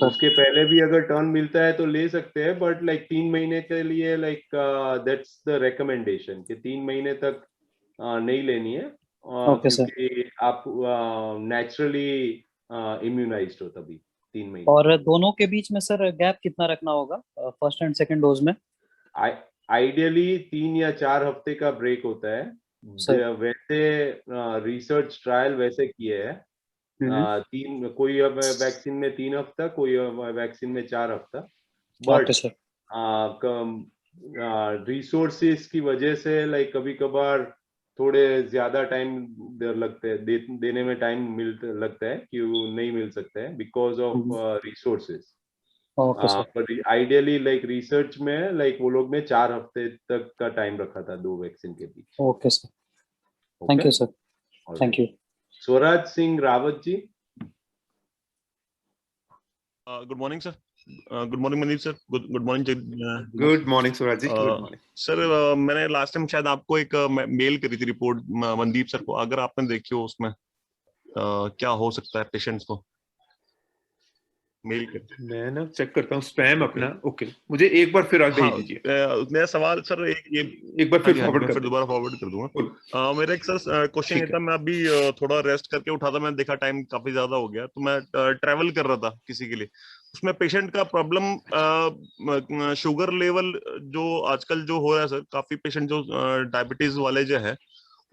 उसके पहले भी अगर टर्न मिलता है तो ले सकते हैं, बट लाइक 3 महीने के लिए लाइक दैट्स द रिकमेंडेशन कि 3 महीने तक नहीं लेनी है, क्योंकि आप नेचुरली इम्यूनाइज्ड हो तभी 3 महीने। और दोनों के बीच में सर गैप कितना रखना होगा फर्स्ट एंड सेकंड डोज में? आइडियली 3 या 4 हफ्ते का ब्रेक होता है। वैसे रिसर्च ट्रायल वैसे किए हैं, कोई वैक्सीन में 3 हफ्ता, कोई वैक्सीन में 4 हफ्ता, बट रिसोर्सेस की वजह से लाइक कभी कभार थोड़े ज्यादा टाइम लगते हैं, देने में टाइम लगता है कि नहीं मिल सकता है because of resources. Ideally like research में लाइक वो लोग ने 4 हफ्ते तक का टाइम रखा था 2 वैक्सीन के बीच। Okay sir, thank you sir, thank you. Swaraj Singh Rawat ji. Good morning sir. Good morning Mandeep sir. Good morning. Good morning Swaraj ji. Good morning sir. मैंने लास्ट टाइम शायद आपको एक मेल करी थी रिपोर्ट मनदीप सर को, अगर आपने देखी हो उसमें क्या हो सकता है पेशेंट्स को मेल करते। मैं ना चेक करता हूँ स्पैम अपना। ओके, मुझे एक बार फिर भेज दीजिए। मेरा सवाल सर एक बार फिर फॉरवर्ड कर, दोबारा फॉरवर्ड कर दूंगा। मेरा एक सर क्वेश्चन ये था, मैं अभी थोड़ा रेस्ट करके उठा था, मैंने देखा टाइम काफी ज्यादा हो गया, तो मैं ट्रैवल कर रहा था किसी के लिए, उसमें पेशेंट का प्रॉब्लम शुगर लेवल जो आजकल जो हो रहा है सर, काफी पेशेंट जो डायबिटीज वाले जो है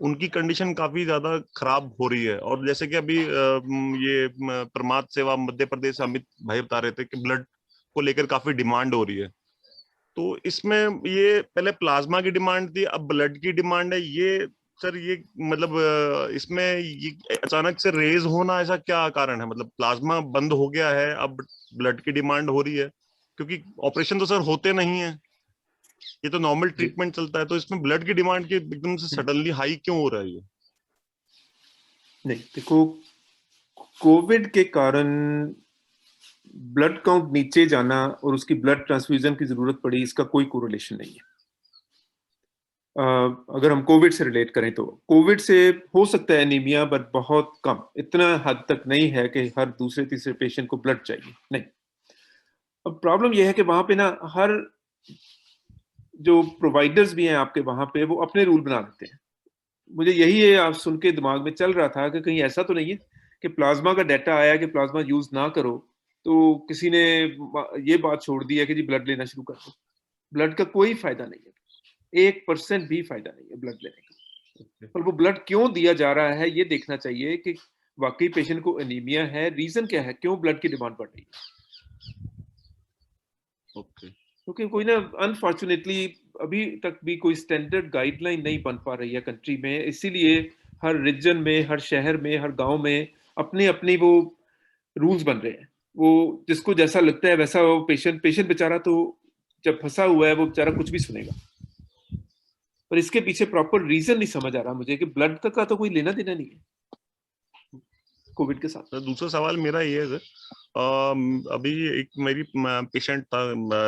उनकी कंडीशन काफी ज्यादा खराब हो रही है। और जैसे कि अभी ये प्रमाद सेवा मध्य प्रदेश अमित भाई बता रहे थे कि ब्लड को लेकर काफी डिमांड हो रही है, तो इसमें ये पहले प्लाज्मा की डिमांड थी, अब ब्लड की डिमांड है। ये सर ये मतलब इसमें ये अचानक से रेज होना, ऐसा क्या कारण है? मतलब प्लाज्मा बंद हो गया है, अब ब्लड की डिमांड हो रही है, क्योंकि ऑपरेशन तो सर होते नहीं है, ये तो नॉर्मल ट्रीटमेंट चलता है, तो इसमें ब्लड की डिमांड की एकदम से सडनली हाई क्यों हो रहा है? ये नहीं, देखो कोविड के कारण ब्लड काउंट नीचे जाना और उसकी ब्लड ट्रांसफ्यूजन की जरूरत पड़ी, इसका कोई कोरिलेशन नहीं है। अगर हम कोविड से रिलेट करें तो कोविड से हो सकता है एनीमिया, बट बहुत कम, इतना हद तक नहीं है कि हर दूसरे तीसरे पेशेंट को ब्लड चाहिए, नहीं। अब प्रॉब्लम यह है कि वहां पे ना हर जो प्रोवाइडर्स भी हैं आपके वहां पे, वो अपने रूल बना देते हैं। मुझे यही है आप सुन के दिमाग में चल रहा था कि कहीं ऐसा तो नहीं है कि प्लाज्मा का डाटा आया कि प्लाज्मा यूज ना करो तो किसी ने ये बात छोड़ दी है कि जी ब्लड लेना शुरू कर दो। ब्लड का कोई फायदा नहीं है, 1% भी फायदा नहीं है ब्लड लेने का। पर वो ब्लड क्यों दिया जा रहा है ये देखना चाहिए कि वाकई पेशेंट को एनीमिया है, रीजन क्या है, क्यों ब्लड की डिमांड बढ़ रही है। क्योंकि कोई ना अनफॉर्चुनेटली अभी तक भी कोई स्टैंडर्ड गाइडलाइन नहीं बन पा रही है कंट्री में, इसीलिए हर रीजन में, हर शहर में, हर गांव में अपने अपने वो रूल्स बन रहे हैं। वो जिसको जैसा लगता है वैसा वो पेशेंट बेचारा तो जब फंसा हुआ है वो बेचारा कुछ भी सुनेगा, पर इसके पीछे प्रॉपर रीजन नहीं समझ आ रहा मुझे कि ब्लड का तो कोई लेना देना नहीं है कोविड के साथ। दूसरा सवाल मेरा ये है अभी एक मेरी पेशेंट था,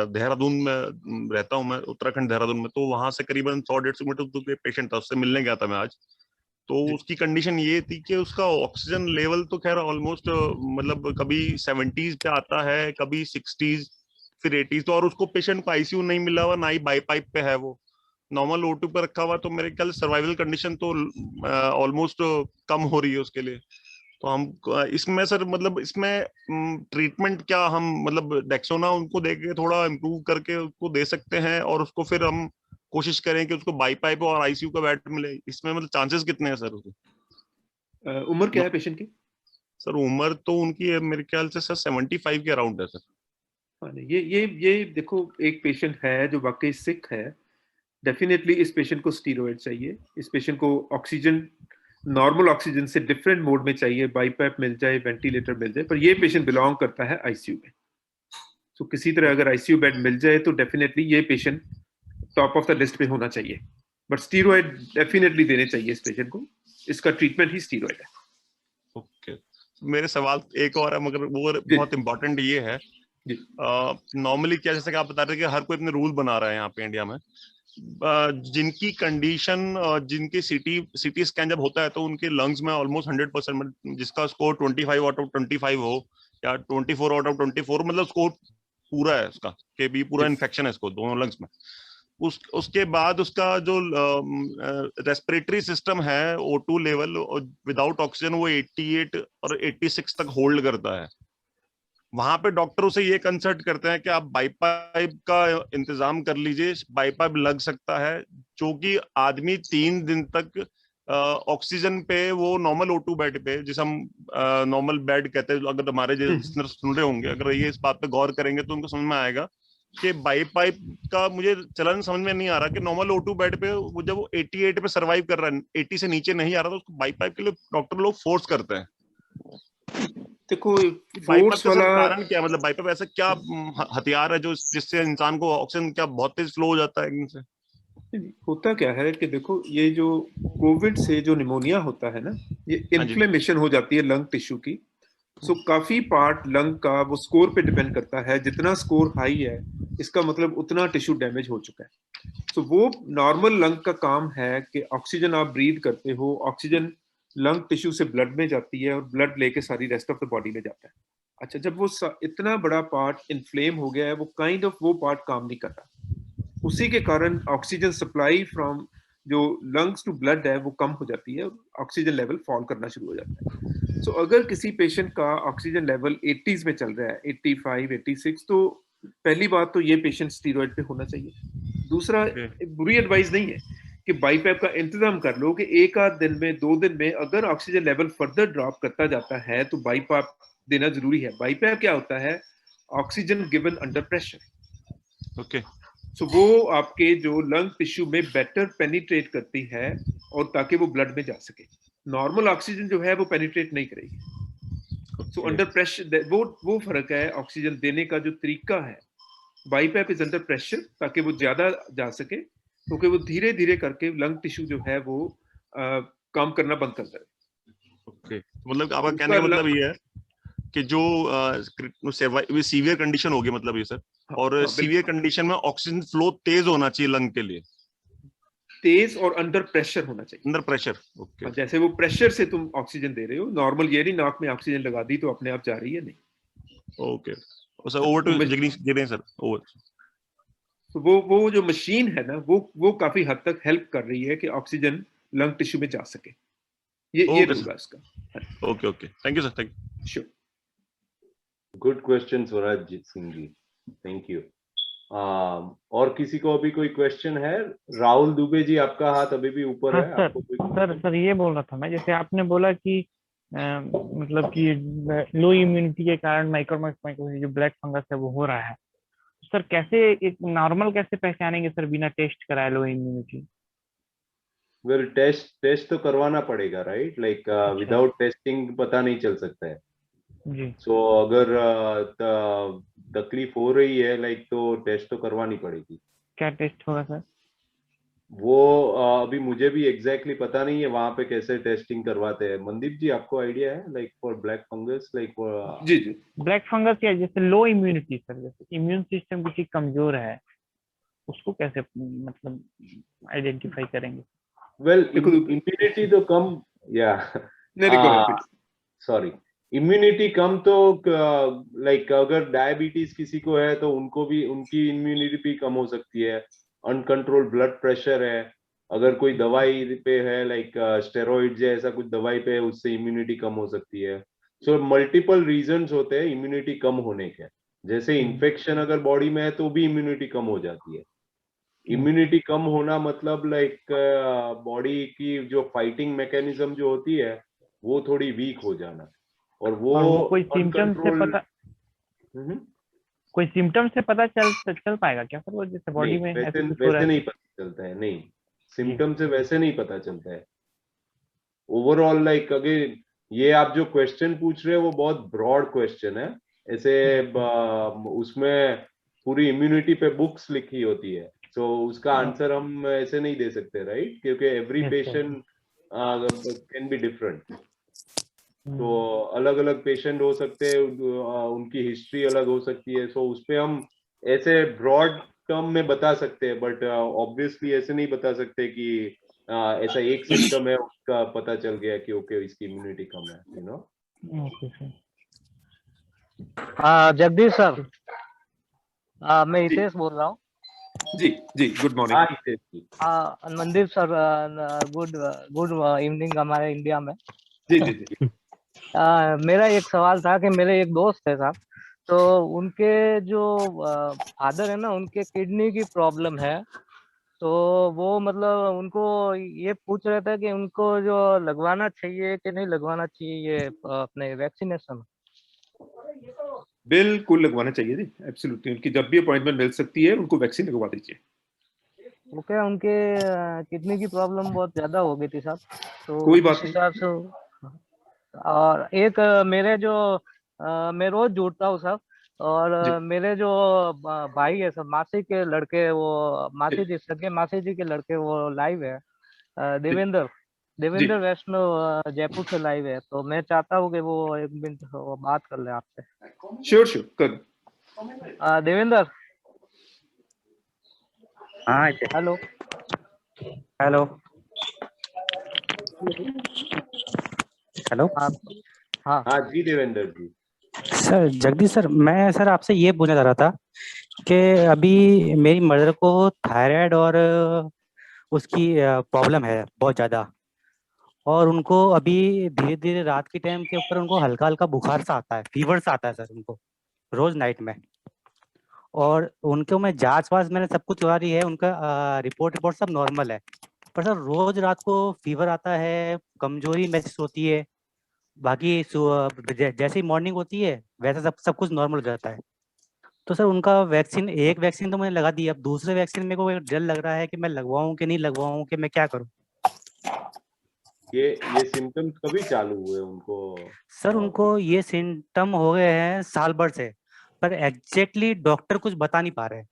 देहरादून में रहता हूँ मैं, उत्तराखंड देहरादून में, तो वहां से करीबन 100-150 मीटर दूर पे पेशेंट था, उससे मिलने गया था मैं आज। तो उसकी कंडीशन ये थी कि उसका ऑक्सीजन लेवल तो खैर ऑलमोस्ट मतलब कभी 70s पे आता है, कभी 60s, फिर 80s, तो और उसको पेशेंट को आईसीयू नहीं मिला हुआ, ना ही बाई पाइप पे है वो, नॉर्मल O2 पर रखा हुआ, तो मेरे ख्याल सर्वाइवल कंडीशन तो ऑलमोस्ट कम हो रही है उसके लिए। तो हम इसमें सर मतलब इसमें ट्रीटमेंट क्या हम मतलब डेक्सोना उनको दे के थोड़ा इम्प्रूव करके उसको दे सकते हैं, और उसको फिर हम कोशिश करें कि उसको बाईपाइप और आईसीयू का बेड मिले, इसमें मतलब चांसेस कितने हैं सर उसके? उम्र क्या है पेशेंट की? सर उम्र तो उनकी है मेरे ख्याल से सर 75 के अराउंड है सर। हाँ, ये देखो, एक पेशेंट है जो वाकई सिक है, डेफिनेटली इस पेशेंट को स्टीरॉयड चाहिए, इस पेशेंट को ऑक्सीजन, नॉर्मल ऑक्सीजन से डिफरेंट मोड में चाहिए, बाईपैप मिल जाए, वेंटिलेटर मिल जाए, पर ये पेशेंट बिलोंग करता है आईसीयू में। तो किसी तरह अगर आईसीयू बेड मिल जाए तो डेफिनेटली ये patient top of the list पे होना चाहिए, बट स्टीरॉयड डेफिनेटली देने चाहिए इस पेशेंट को, इसका ट्रीटमेंट ही स्टीरॉयड है। ओके, मेरे सवाल एक और है मगर वो बहुत इंपॉर्टेंट ये है, नॉर्मली क्या जैसे कि आप बता रहे थे कि हर कोई अपने रूल बना रहा है यहाँ पे इंडिया में, जिनकी कंडीशन, जिनके सीटी स्कैन जब होता है तो उनके लंग्स में ऑलमोस्ट 100%, जिसका स्कोर 25 आउट ऑफ 25 हो या 24 आउट ऑफ 24, मतलब स्कोर पूरा है उसका कि भी पूरा इन्फेक्शन है इसको दोनों लंग्स में, उसके बाद उसका जो रेस्पिरेटरी सिस्टम है O2 लेवल विदाउट ऑक्सीजन वो 88 और 86 तक होल्ड करता है। वहां पे डॉक्टर उसे ये कंसल्ट करते हैं कि आप बाईपाइप का इंतजाम कर लीजिए, बाईपाइप लग सकता है, जो कि आदमी 3 दिन तक ऑक्सीजन पे, वो नॉर्मल O2 बेड पे, जिसे हम नॉर्मल बेड कहते हैं, अगर हमारे लिसनर सुन रहे होंगे, अगर ये इस बात पे गौर करेंगे तो उनको समझ में आएगा कि बाईपाइप का मुझे चलन समझ में नहीं आ रहा कि नॉर्मल O2 बेड पे वो जब वो 88 पे सरवाइव कर रहा है, 80 से नीचे नहीं आ रहा, तो उसको बाईपाइप के लिए डॉक्टर लोग फोर्स करते हैं। देखो फोर्स वाला कारण क्या, मतलब बाईपाइप ऐसा क्या हथियार है जो जिससे इंसान को ऑक्सीजन क्या बहुत तेज स्लो हो जाता है एकदम से? होता क्या है कि देखो, ये जो कोविड से जो निमोनिया होता है ना, ये इन्फ्लेमेशन हो जाती है लंग टिश्यू की। सो काफी पार्ट लंग का वो स्कोर पे डिपेंड करता है, जितना स्कोर हाई है इसका मतलब उतना टिश्यू डैमेज हो चुका है। सो वो नॉर्मल लंग का काम है कि ऑक्सीजन आप ब्रीथ करते हो, ऑक्सीजन लंग टिश्यू से ब्लड में जाती है और ब्लड लेके सारी रेस्ट ऑफ द बॉडी में जाता है। अच्छा, जब वो इतना बड़ा पार्ट इन्फ्लेम हो गया है, वो काइंड ऑफ वो पार्ट काम नहीं कर रहा, उसी के कारण ऑक्सीजन सप्लाई फ्रॉम जो लंग्स टू ब्लड है वो कम हो जाती है, ऑक्सीजन लेवल फॉल करना शुरू हो जाता है। सो अगर किसी पेशेंट का ऑक्सीजन लेवल 80s में चल रहा है, 85, 86, तो पहली बात तो ये पेशेंट स्टीरॉयड पे होना चाहिए। दूसरा, बुरी एडवाइस नहीं है कि बाईपैप का इंतजाम कर लो कि एक आध दिन में, 2 दिन में अगर ऑक्सीजन लेवल फर्दर ड्रॉप करता जाता है तो बाईपैप देना जरूरी है। बाईपैप क्या होता है? Oxygen given under pressure. Okay, so वो आपके जो लंग टिश्यू में बेटर पेनिट्रेट करती है और ताकि वो ब्लड में जा सके। नॉर्मल ऑक्सीजन जो है वो पेनिट्रेट नहीं करेगी। सो अंडर प्रेशर वो फर्क है ऑक्सीजन देने का जो तरीका है। बाईपैप इज अंडर प्रेशर ताकि वो ज्यादा जा सके, क्योंकि वो धीरे धीरे करके लंग टिश्यू जो है वो काम करना बंद कर दे। ओके, मतलब आपका कहने का मतलब ये है कि जो सीवियर कंडीशन होगी, मतलब ये सर, और सीवियर कंडीशन में ऑक्सीजन फ्लो तेज होना चाहिए लंग के लिए, तेज और अंडर प्रेशर होना चाहिए। Under pressure, okay. जैसे वो प्रेशर से तुम ऑक्सीजन दे रहे हो, नॉर्मल ये नहीं नाक में ऑक्सीजन लगा दी तो अपने आप जा रही है, नहीं। Okay sir, over to Jignesh ji sir, over. तो वो जो मशीन है ना, वो काफी हद तक हेल्प कर रही है कि ऑक्सीजन लंग टिश्यू में जा सके। ये रूल है इसका। Okay okay, thank you sir, thank you. Sure, good question Swaraj Singh ji, thank you. और किसी को अभी कोई क्वेश्चन है? राहुल दुबे जी, आपका हाथ अभी भी ऊपर है। सर, आपको कोई सर ये बोल रहा था मैं, जैसे आपने बोला कि मतलब कि लो इम्यूनिटी के कारण माइक्रो जो ब्लैक फंगस है वो हो रहा है, सर कैसे एक नॉर्मल कैसे पहचानेंगे सर बिना टेस्ट कराए लो इम्यूनिटी? वेल, टेस्ट तो करवाना पड़ेगा, राइट? लाइक विदाउट टेस्टिंग पता नहीं चल सकता है जी। सो अगर तकलीफ हो रही है लाइक, तो टेस्ट तो करवानी पड़ेगी। क्या टेस्ट होगा सर? वो अभी मुझे भी एग्जैक्टली पता नहीं है वहां पे कैसे टेस्टिंग करवाते हैं। मनदीप जी, आपको आइडिया है like for black fungus? Like जी ब्लैक फंगस या जैसे लो इम्यूनिटी सर, जैसे इम्यून सिस्टम किसी कमजोर है उसको कैसे मतलब आइडेंटिफाई करेंगे? वेल, इम्यूनिटी तो कम, या सॉरी, इम्यूनिटी कम तो लाइक अगर डायबिटीज किसी को है तो उनको भी, उनकी इम्यूनिटी भी कम हो सकती है। अनकंट्रोल ब्लड प्रेशर है, अगर कोई दवाई पे है लाइक स्टेरॉइड्स या ऐसा कुछ दवाई पे है, उससे इम्यूनिटी कम हो सकती है। सो मल्टीपल रीजंस होते हैं इम्यूनिटी कम होने के। जैसे इन्फेक्शन अगर बॉडी में है तो भी इम्यूनिटी कम हो जाती है। इम्यूनिटी कम होना मतलब लाइक बॉडी की जो फाइटिंग मैकेनिज्म जो होती है वो थोड़ी वीक हो जाना, और वो कोई सिम्टम्स से पता कोई सिम्टम्स से पता चल पाएगा क्या सर, वो जैसे बॉडी में वैसे नहीं पता चलता है, नहीं सिम्टम से वैसे नहीं पता चलता है। ओवरऑल लाइक अगर ये आप जो क्वेश्चन पूछ रहे हैं वो बहुत ब्रॉड क्वेश्चन है, ऐसे उसमें पूरी इम्यूनिटी पे बुक्स लिखी होती है, तो उसका आंसर हम ऐसे नहीं दे सकते, राइट, क्योंकि every patient can be different. तो अलग अलग पेशेंट हो सकते हैं, उनकी हिस्ट्री अलग हो सकती है, सो उस पे हम ऐसे ब्रॉड टर्म में बता सकते हैं, बट ऑब्वियसली ऐसे नहीं बता सकते कि ऐसा एक सिम्टम है उसका पता चल गया कि ओके इसकी इम्यूनिटी कम है, यू नो। जगदीश सर, मैं हितेश बोल रहा हूँ। जी जी, good morning. Mandeep sir, good evening हमारे इंडिया में। जी जी जी। मेरा एक सवाल था कि मेरे एक दोस्त है साहब, तो उनके जो फादर है ना, उनके किडनी की प्रॉब्लम है, तो वो मतलब उनको ये पूछ रहे थे कि उनको जो लगवाना चाहिए कि नहीं लगवाना चाहिए ये अपने वैक्सीनेशन। बिल्कुल लगवाना चाहिए जी, एब्सोल्युटली। उनकी जब भी अपॉइंटमेंट मिल सकती है उनको वैक्सीन लगवा दीजिए। वो क्या उनके किडनी की प्रॉब्लम बहुत ज्यादा हो गई थी साहब, तो कोई बात उस हिसाब से। और एक मेरे जो मैं रोज जुड़ता हूँ साहब, और मेरे जो भाई है सब, मासी के लड़के, वो मासी जी, सगे मासी जी के लड़के, वो लाइव है, देवेंद्र वैष्णव जयपुर से लाइव है, तो मैं चाहता हूँ कि वो एक मिनट वो बात कर ले आपसे। श्योर कर। देवेंद्र। हाँ हेलो हेलो हेलो। हाँ जी देवेंद्र जी। सर जगदीश सर, मैं सर आपसे ये पूछना चाह रहा था कि अभी मेरी मदर को थायराइड और उसकी प्रॉब्लम है बहुत ज़्यादा, और उनको अभी धीरे धीरे रात के टाइम के ऊपर उनको हल्का हल्का बुखार सा आता है, फीवर सा आता है सर उनको रोज नाइट में। और उनको मैं जांच वाच मैंने सब कुछ करवा रही है, उनका रिपोर्ट सब नॉर्मल है, पर सर रोज रात को फीवर आता है, कमजोरी महसूस होती है, बाकी जैसे ही मॉर्निंग होती है वैसे सब कुछ नॉर्मल हो जाता है। तो सर उनका वैक्सीन, एक वैक्सीन तो मैंने लगा दी, अब दूसरे वैक्सीन मेरे को डर लग रहा है कि मैं लगवाऊं कि नहीं लगवाऊं, कि मैं क्या करूं। ये सिम्टम्स कभी चालू हुए उनको? सर उनको ये सिम्टम हो गए हैं साल भर से, पर एग्जैक्टली डॉक्टर कुछ बता नहीं पा रहे।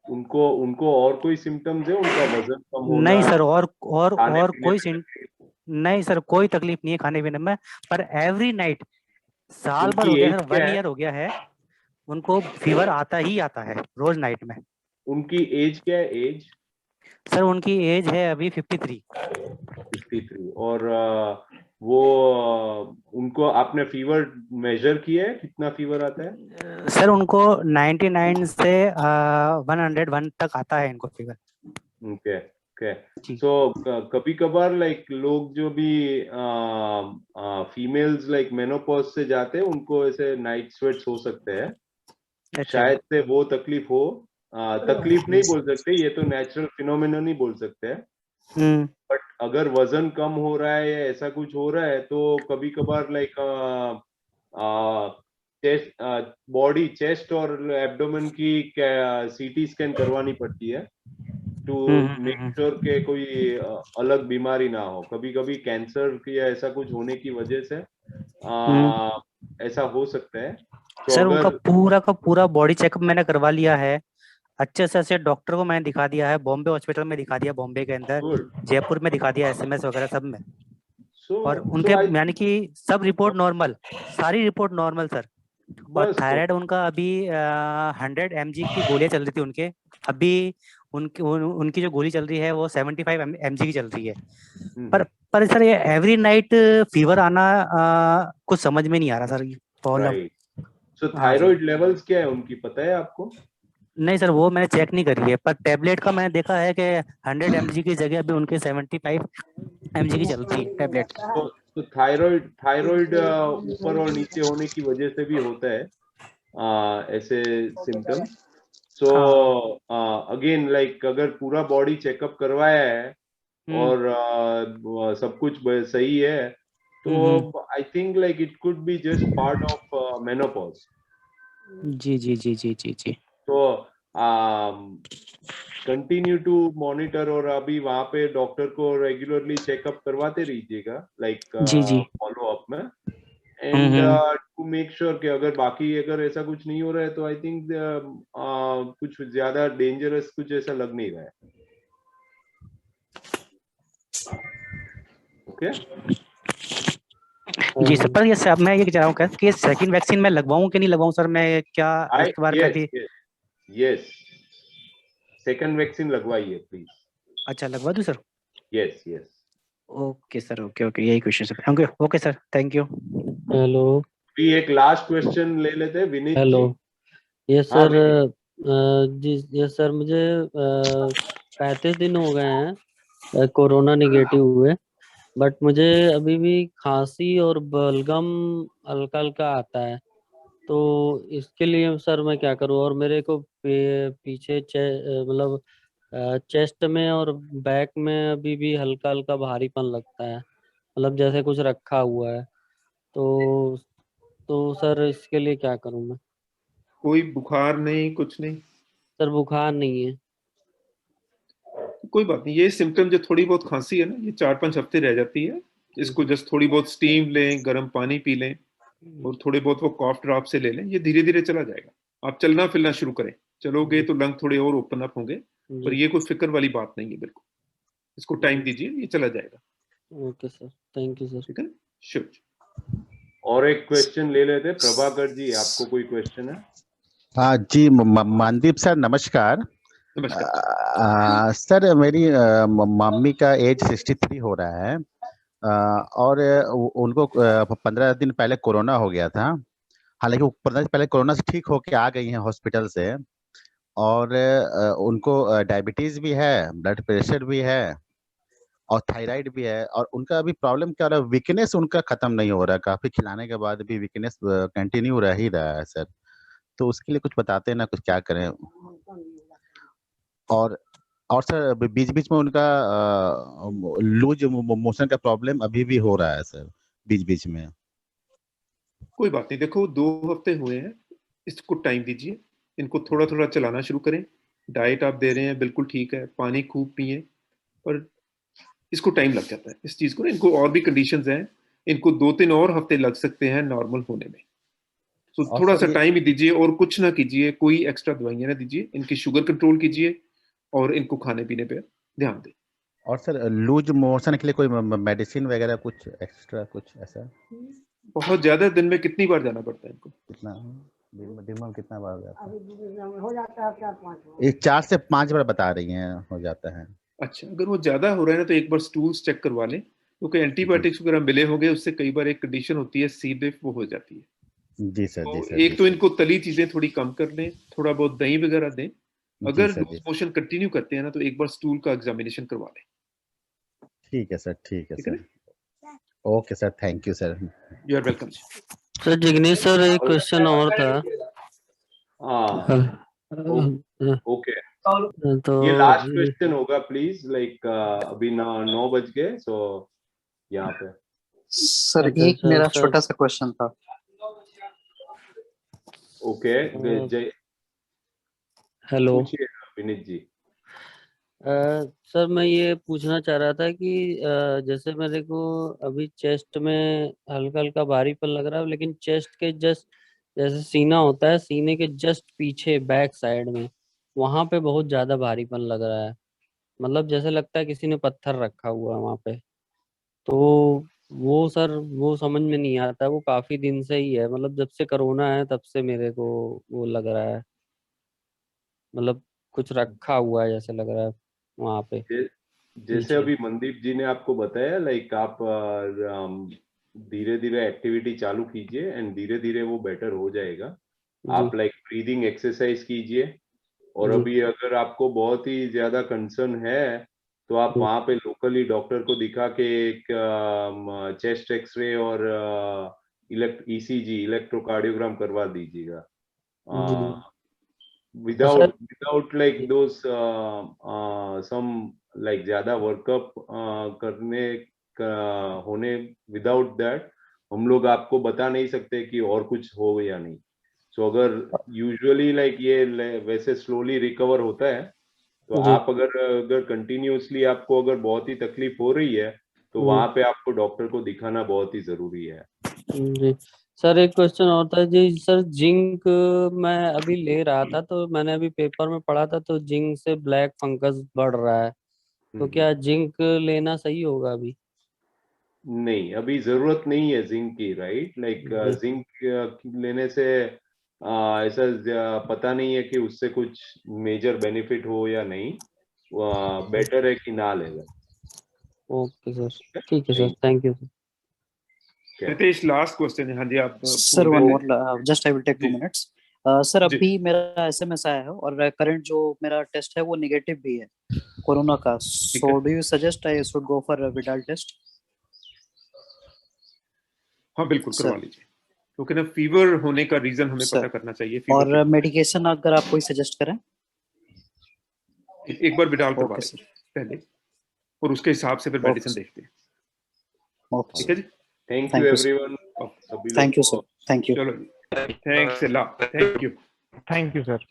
उनको और कोई सिम्टम्स है? उनका वजन कम होना? नहीं सर, और कोई नहीं सर, कोई तकलीफ नहीं है खाने पीने में, पर एवरी नाइट साल भर हो गया सर, 1 ईयर हो गया है, उनको फीवर आता ही आता है रोज नाइट में। उनकी एज क्या है? एज सर उनकी एज है अभी 53। और वो उनको आपने फीवर मेजर किया है, कितना फीवर आता है? सर उनको 99 से 101 तक आता है इनको फीवर। Okay okay. सो कभी कभार लाइक लोग जो भी फीमेल्स लाइक मेनोपॉज से जाते हैं उनको ऐसे नाइट स्वेट्स हो सकते हैं, शायद से वो तकलीफ हो। तकलीफ नहीं बोल सकते, ये तो नेचुरल फिनोमेना नहीं बोल सकते हैं, बट अगर वजन कम हो रहा है या ऐसा कुछ हो रहा है तो कभी कभार लाइक बॉडी, चेस्ट और एब्डोमेन की सीटी स्कैन करवानी पड़ती है टू मेक श्योर के कोई अलग बीमारी ना हो। कभी कभी कैंसर या ऐसा कुछ होने की वजह से ऐसा हो सकता है। तो सर उनका पूरा का पूरा बॉडी चेकअप मैंने करवा लिया है, अच्छे से डॉक्टर को मैंने दिखा दिया है, बॉम्बे हॉस्पिटल में दिखा दिया, बॉम्बे के अंदर, जयपुर में दिखा दिया, SMS वगैरह सब में। और उनके यानी कि सब रिपोर्ट नॉर्मल, सारी रिपोर्ट नॉर्मल सर। और थायराइड उनका अभी 100 mg की गोलियां चल रही थी उनके, अभी उनकी जो गोली चल रही है वो 75 mg की चल रही है। पर सर ये एवरी नाइट फीवर आना कुछ समझ में नहीं आ रहा सर, ये प्रॉब्लम। सो थायराइड लेवल्स क्या है उनकी, पता है आपको? नहीं सर, वो मैंने चेक नहीं करी है, पर टैबलेट का मैंने देखा है कि 100 mg की जगह अभी उनके 75 mg की चलती है टैबलेट। तो थायराइड ऊपर और नीचे होने की वजह से भी होता है ऐसे सिम्टम्स। सो अगेन लाइक अगर पूरा बॉडी चेकअप करवाया है और सब कुछ सही है तो I think like it could be just part of menopause. जी जी जी जी जी जी। तो कंटिन्यू टू मॉनिटर और अभी वहां पे डॉक्टर को रेगुलरली चेकअप करवाते रहिएगा लाइक जी जी। फॉलो अप में, एंड टू मेक श्योर कि अगर बाकी अगर ऐसा कुछ नहीं हो रहा है तो आई थिंक कुछ ज्यादा डेंजरस कुछ ऐसा लग नहीं रहा है। ओके जी सर, पर ये सर मैं ये कह रहा हूँ कि सेकंड वैक्सीन मैं लगवाऊं कि नहीं लगवाऊं सर, मैं क्या इस बार का भी? यस, सेकंड वैक्सीन लगवाइए प्लीज। अच्छा लगवा दूं sir? Yes yes. Okay sir, okay okay, यही question sir. Thank you. Okay sir, thank you. Hello, भी एक लास्ट क्वेश्चन ले लेते हैं विनीत हेलो। जी। ये हाँ, सर जी ये सर मुझे 35 दिन हो गए हैं कोरोना निगेटिव हुए, बट मुझे अभी भी खांसी और बलगम हल्का हल्का आता है, तो इसके लिए सर मैं क्या करूं? और मेरे को पीछे मतलब चेस्ट में और बैक में अभी भी हल्का हल्का भारीपन लगता है, मतलब जैसे कुछ रखा हुआ है, तो सर इसके लिए क्या करूं मैं? कोई बुखार नहीं, कुछ नहीं? सर बुखार नहीं है। कोई बात नहीं, ये सिम्टम जो थोड़ी बहुत खांसी है ना, ये 4-5 हफ्ते रह जाती है। इसको जस्ट थोड़ी बहुत स्टीम लें, गर्म पानी पी लें और थोड़े बहुत वो कॉफ ड्रॉप से ले लें, ये धीरे धीरे चला जाएगा। आप चलना फिरना शुरू करें, चलोगे तो लंग थोड़े और ओपन अप होंगे, पर ये कोई फिक्र वाली बात नहीं है बिल्कुल। इसको टाइम दीजिए, ये चला जाएगा। Okay sir, thank you sir. ठीक है, श्योर। और एक क्वेश्चन ले लेते हैं। प्रभाकर जी, आपको कोई क्वेश्चन है? हाँ जी, मनदीप सर नमस्कार। सर मेरी मम्मी का एज 63 हो रहा है और उनको 15 दिन पहले कोरोना हो गया था। हालांकि वो 15 दिन पहले कोरोना से ठीक होके आ गई हैं हॉस्पिटल से, और उनको डायबिटीज भी है, ब्लड प्रेशर भी है और थायराइड भी है, और उनका अभी प्रॉब्लम क्या हो रहा है, वीकनेस उनका खत्म नहीं हो रहा, काफी खिलाने के बाद भी वीकनेस कंटिन्यू रह ही रहा है सर। तो उसके लिए कुछ बताते हैं ना, कुछ क्या करें? और सर बीच बीच में उनका लूज मोशन का प्रॉब्लम अभी भी हो रहा है सर, बीच बीच में। कोई बात नहीं, देखो 2 हफ्ते हुए हैं, इसको टाइम दीजिए, इनको थोड़ा थोड़ा चलाना शुरू करें। डाइट आप दे रहे हैं बिल्कुल ठीक है, पानी खूब पिए, पर इसको टाइम लग जाता है इस चीज को। इनको और भी कंडीशंस हैं, इनको 2-3 और हफ्ते लग सकते हैं नॉर्मल होने में। तो थोड़ा सा टाइम ही दीजिए और कुछ ना कीजिए, कोई एक्स्ट्रा दवाइयां ना दीजिए, इनकी शुगर कंट्रोल कीजिए और इनको खाने पीने पे ध्यान दें। और सर लूज मोशन के लिए कोई मेडिसिन वगैरह कुछ एक्स्ट्रा कुछ ऐसा? बहुत ज्यादा दिन में कितनी बार जाना पड़ता है इनको? कितना दिन में कितना बार जाता है? हो जाता है 4-5 ये 4 से 5 बार बता रही हैं हो जाता है। अच्छा, अगर वो ज्यादा हो रहा है ना तो एक बार स्टूल्स चेक करवा लें, क्योंकि एंटीबायोटिक्स वगैरह मिले होंगे, उससे कई बार एक कंडीशन होती है सी डिफ, वो हो जाती है। जी सर, जी सर। एक तो इनको तली चीजें थोड़ी कम कर लें, थोड़ा बहुत दही वगैरह दें। अगर लूज मोशन कंटिन्यू करते हैं ना तो एक बार स्टूल का एग्जामिनेशन करवा लें। ठीक है सर, ठीक है sir. Okay sir, thank you sir. You are welcome. Sir Jignesh sir, एक क्वेश्चन और था। ओके, तो ये लास्ट क्वेश्चन होगा प्लीज, लाइक अभी 9 बज गए, सो यहाँ पे सर एक मेरा छोटा सा क्वेश्चन था। ओके, जय, हेलो पूछिए विनीत जी। सर मैं ये पूछना चाह रहा था कि जैसे मेरे को अभी चेस्ट में हल्का हल्का भारीपन लग रहा है, लेकिन चेस्ट के जस्ट जैसे सीना होता है, सीने के जस्ट पीछे बैक साइड में वहां पे बहुत ज्यादा भारीपन लग रहा है, मतलब जैसे लगता है किसी ने पत्थर रखा हुआ है वहां पे। तो वो सर वो समझ में नहीं आता, वो काफी दिन से ही है, मतलब जब से कोरोना है तब से मेरे को वो लग रहा है, मतलब कुछ रखा हुआ है जैसे लग रहा है वहां पे। जैसे अभी मनदीप जी ने आपको बताया, लाइक आप धीरे धीरे एक्टिविटी चालू कीजिए एंड धीरे धीरे वो बेटर हो जाएगा। आप लाइक ब्रीदिंग एक्सरसाइज कीजिए और अभी अगर आपको बहुत ही ज्यादा कंसर्न है तो आप वहाँ पे लोकली डॉक्टर को दिखा के एक चेस्ट एक्सरे और ईसीजी इलेक्ट्रोकार्डियोग्राम करवा दीजिएगा without like those some like ज्यादा वर्कअप करने होने विदाउट दैट हम लोग आपको बता नहीं सकते कि और कुछ हो या नहीं। सो अगर यूजुअली लाइक ये वैसे स्लोली रिकवर होता है तो आप अगर कंटिन्यूअसली आपको अगर बहुत ही तकलीफ हो रही है तो वहां पे आपको डॉक्टर को दिखाना बहुत ही जरूरी है। जी सर, एक क्वेश्चन और था जी सर, जिंक मैं अभी ले रहा था तो मैंने अभी पेपर में पढ़ा था तो जिंक से ब्लैक फंगस बढ़ रहा है, तो क्या जिंक लेना सही होगा अभी? नहीं, अभी जरूरत नहीं है जिंक की, राइट? लाइक जिंक लेने से ऐसा पता नहीं है कि उससे कुछ मेजर बेनिफिट हो या नहीं, बेटर है कि ना लेगा। ओके सर, ठीक है sir, thank you sir. Nitesh, last question है। हाँ जी, आप sir one more, just I will take 2 minutes. Sir अभी मेरा एसएमएस आया है और करंट जो मेरा टेस्ट है वो नेगेटिव भी है कोरोना का, so do you suggest I should go for Widal test? हाँ बिल्कुल करवा लीजिए, क्योंकि ना फीवर होने का रीजन हमें पता करना चाहिए। और मेडिकेशन अगर आप कोई सजेस्ट करें? एक बार विडाल करवा लीजिए पहले और उसके हिसाब से फिर मेडिसिन देखते हैं। ठीक है जी, thank you everyone. Thank you sir, thank you. चलो thanks a lot, thank you sir.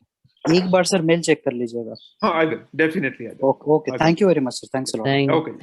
एक बार सर मेल चेक कर लीजिएगा। हाँ I will definitely. Okay, thank you very much sir, thanks a lot. Thank you.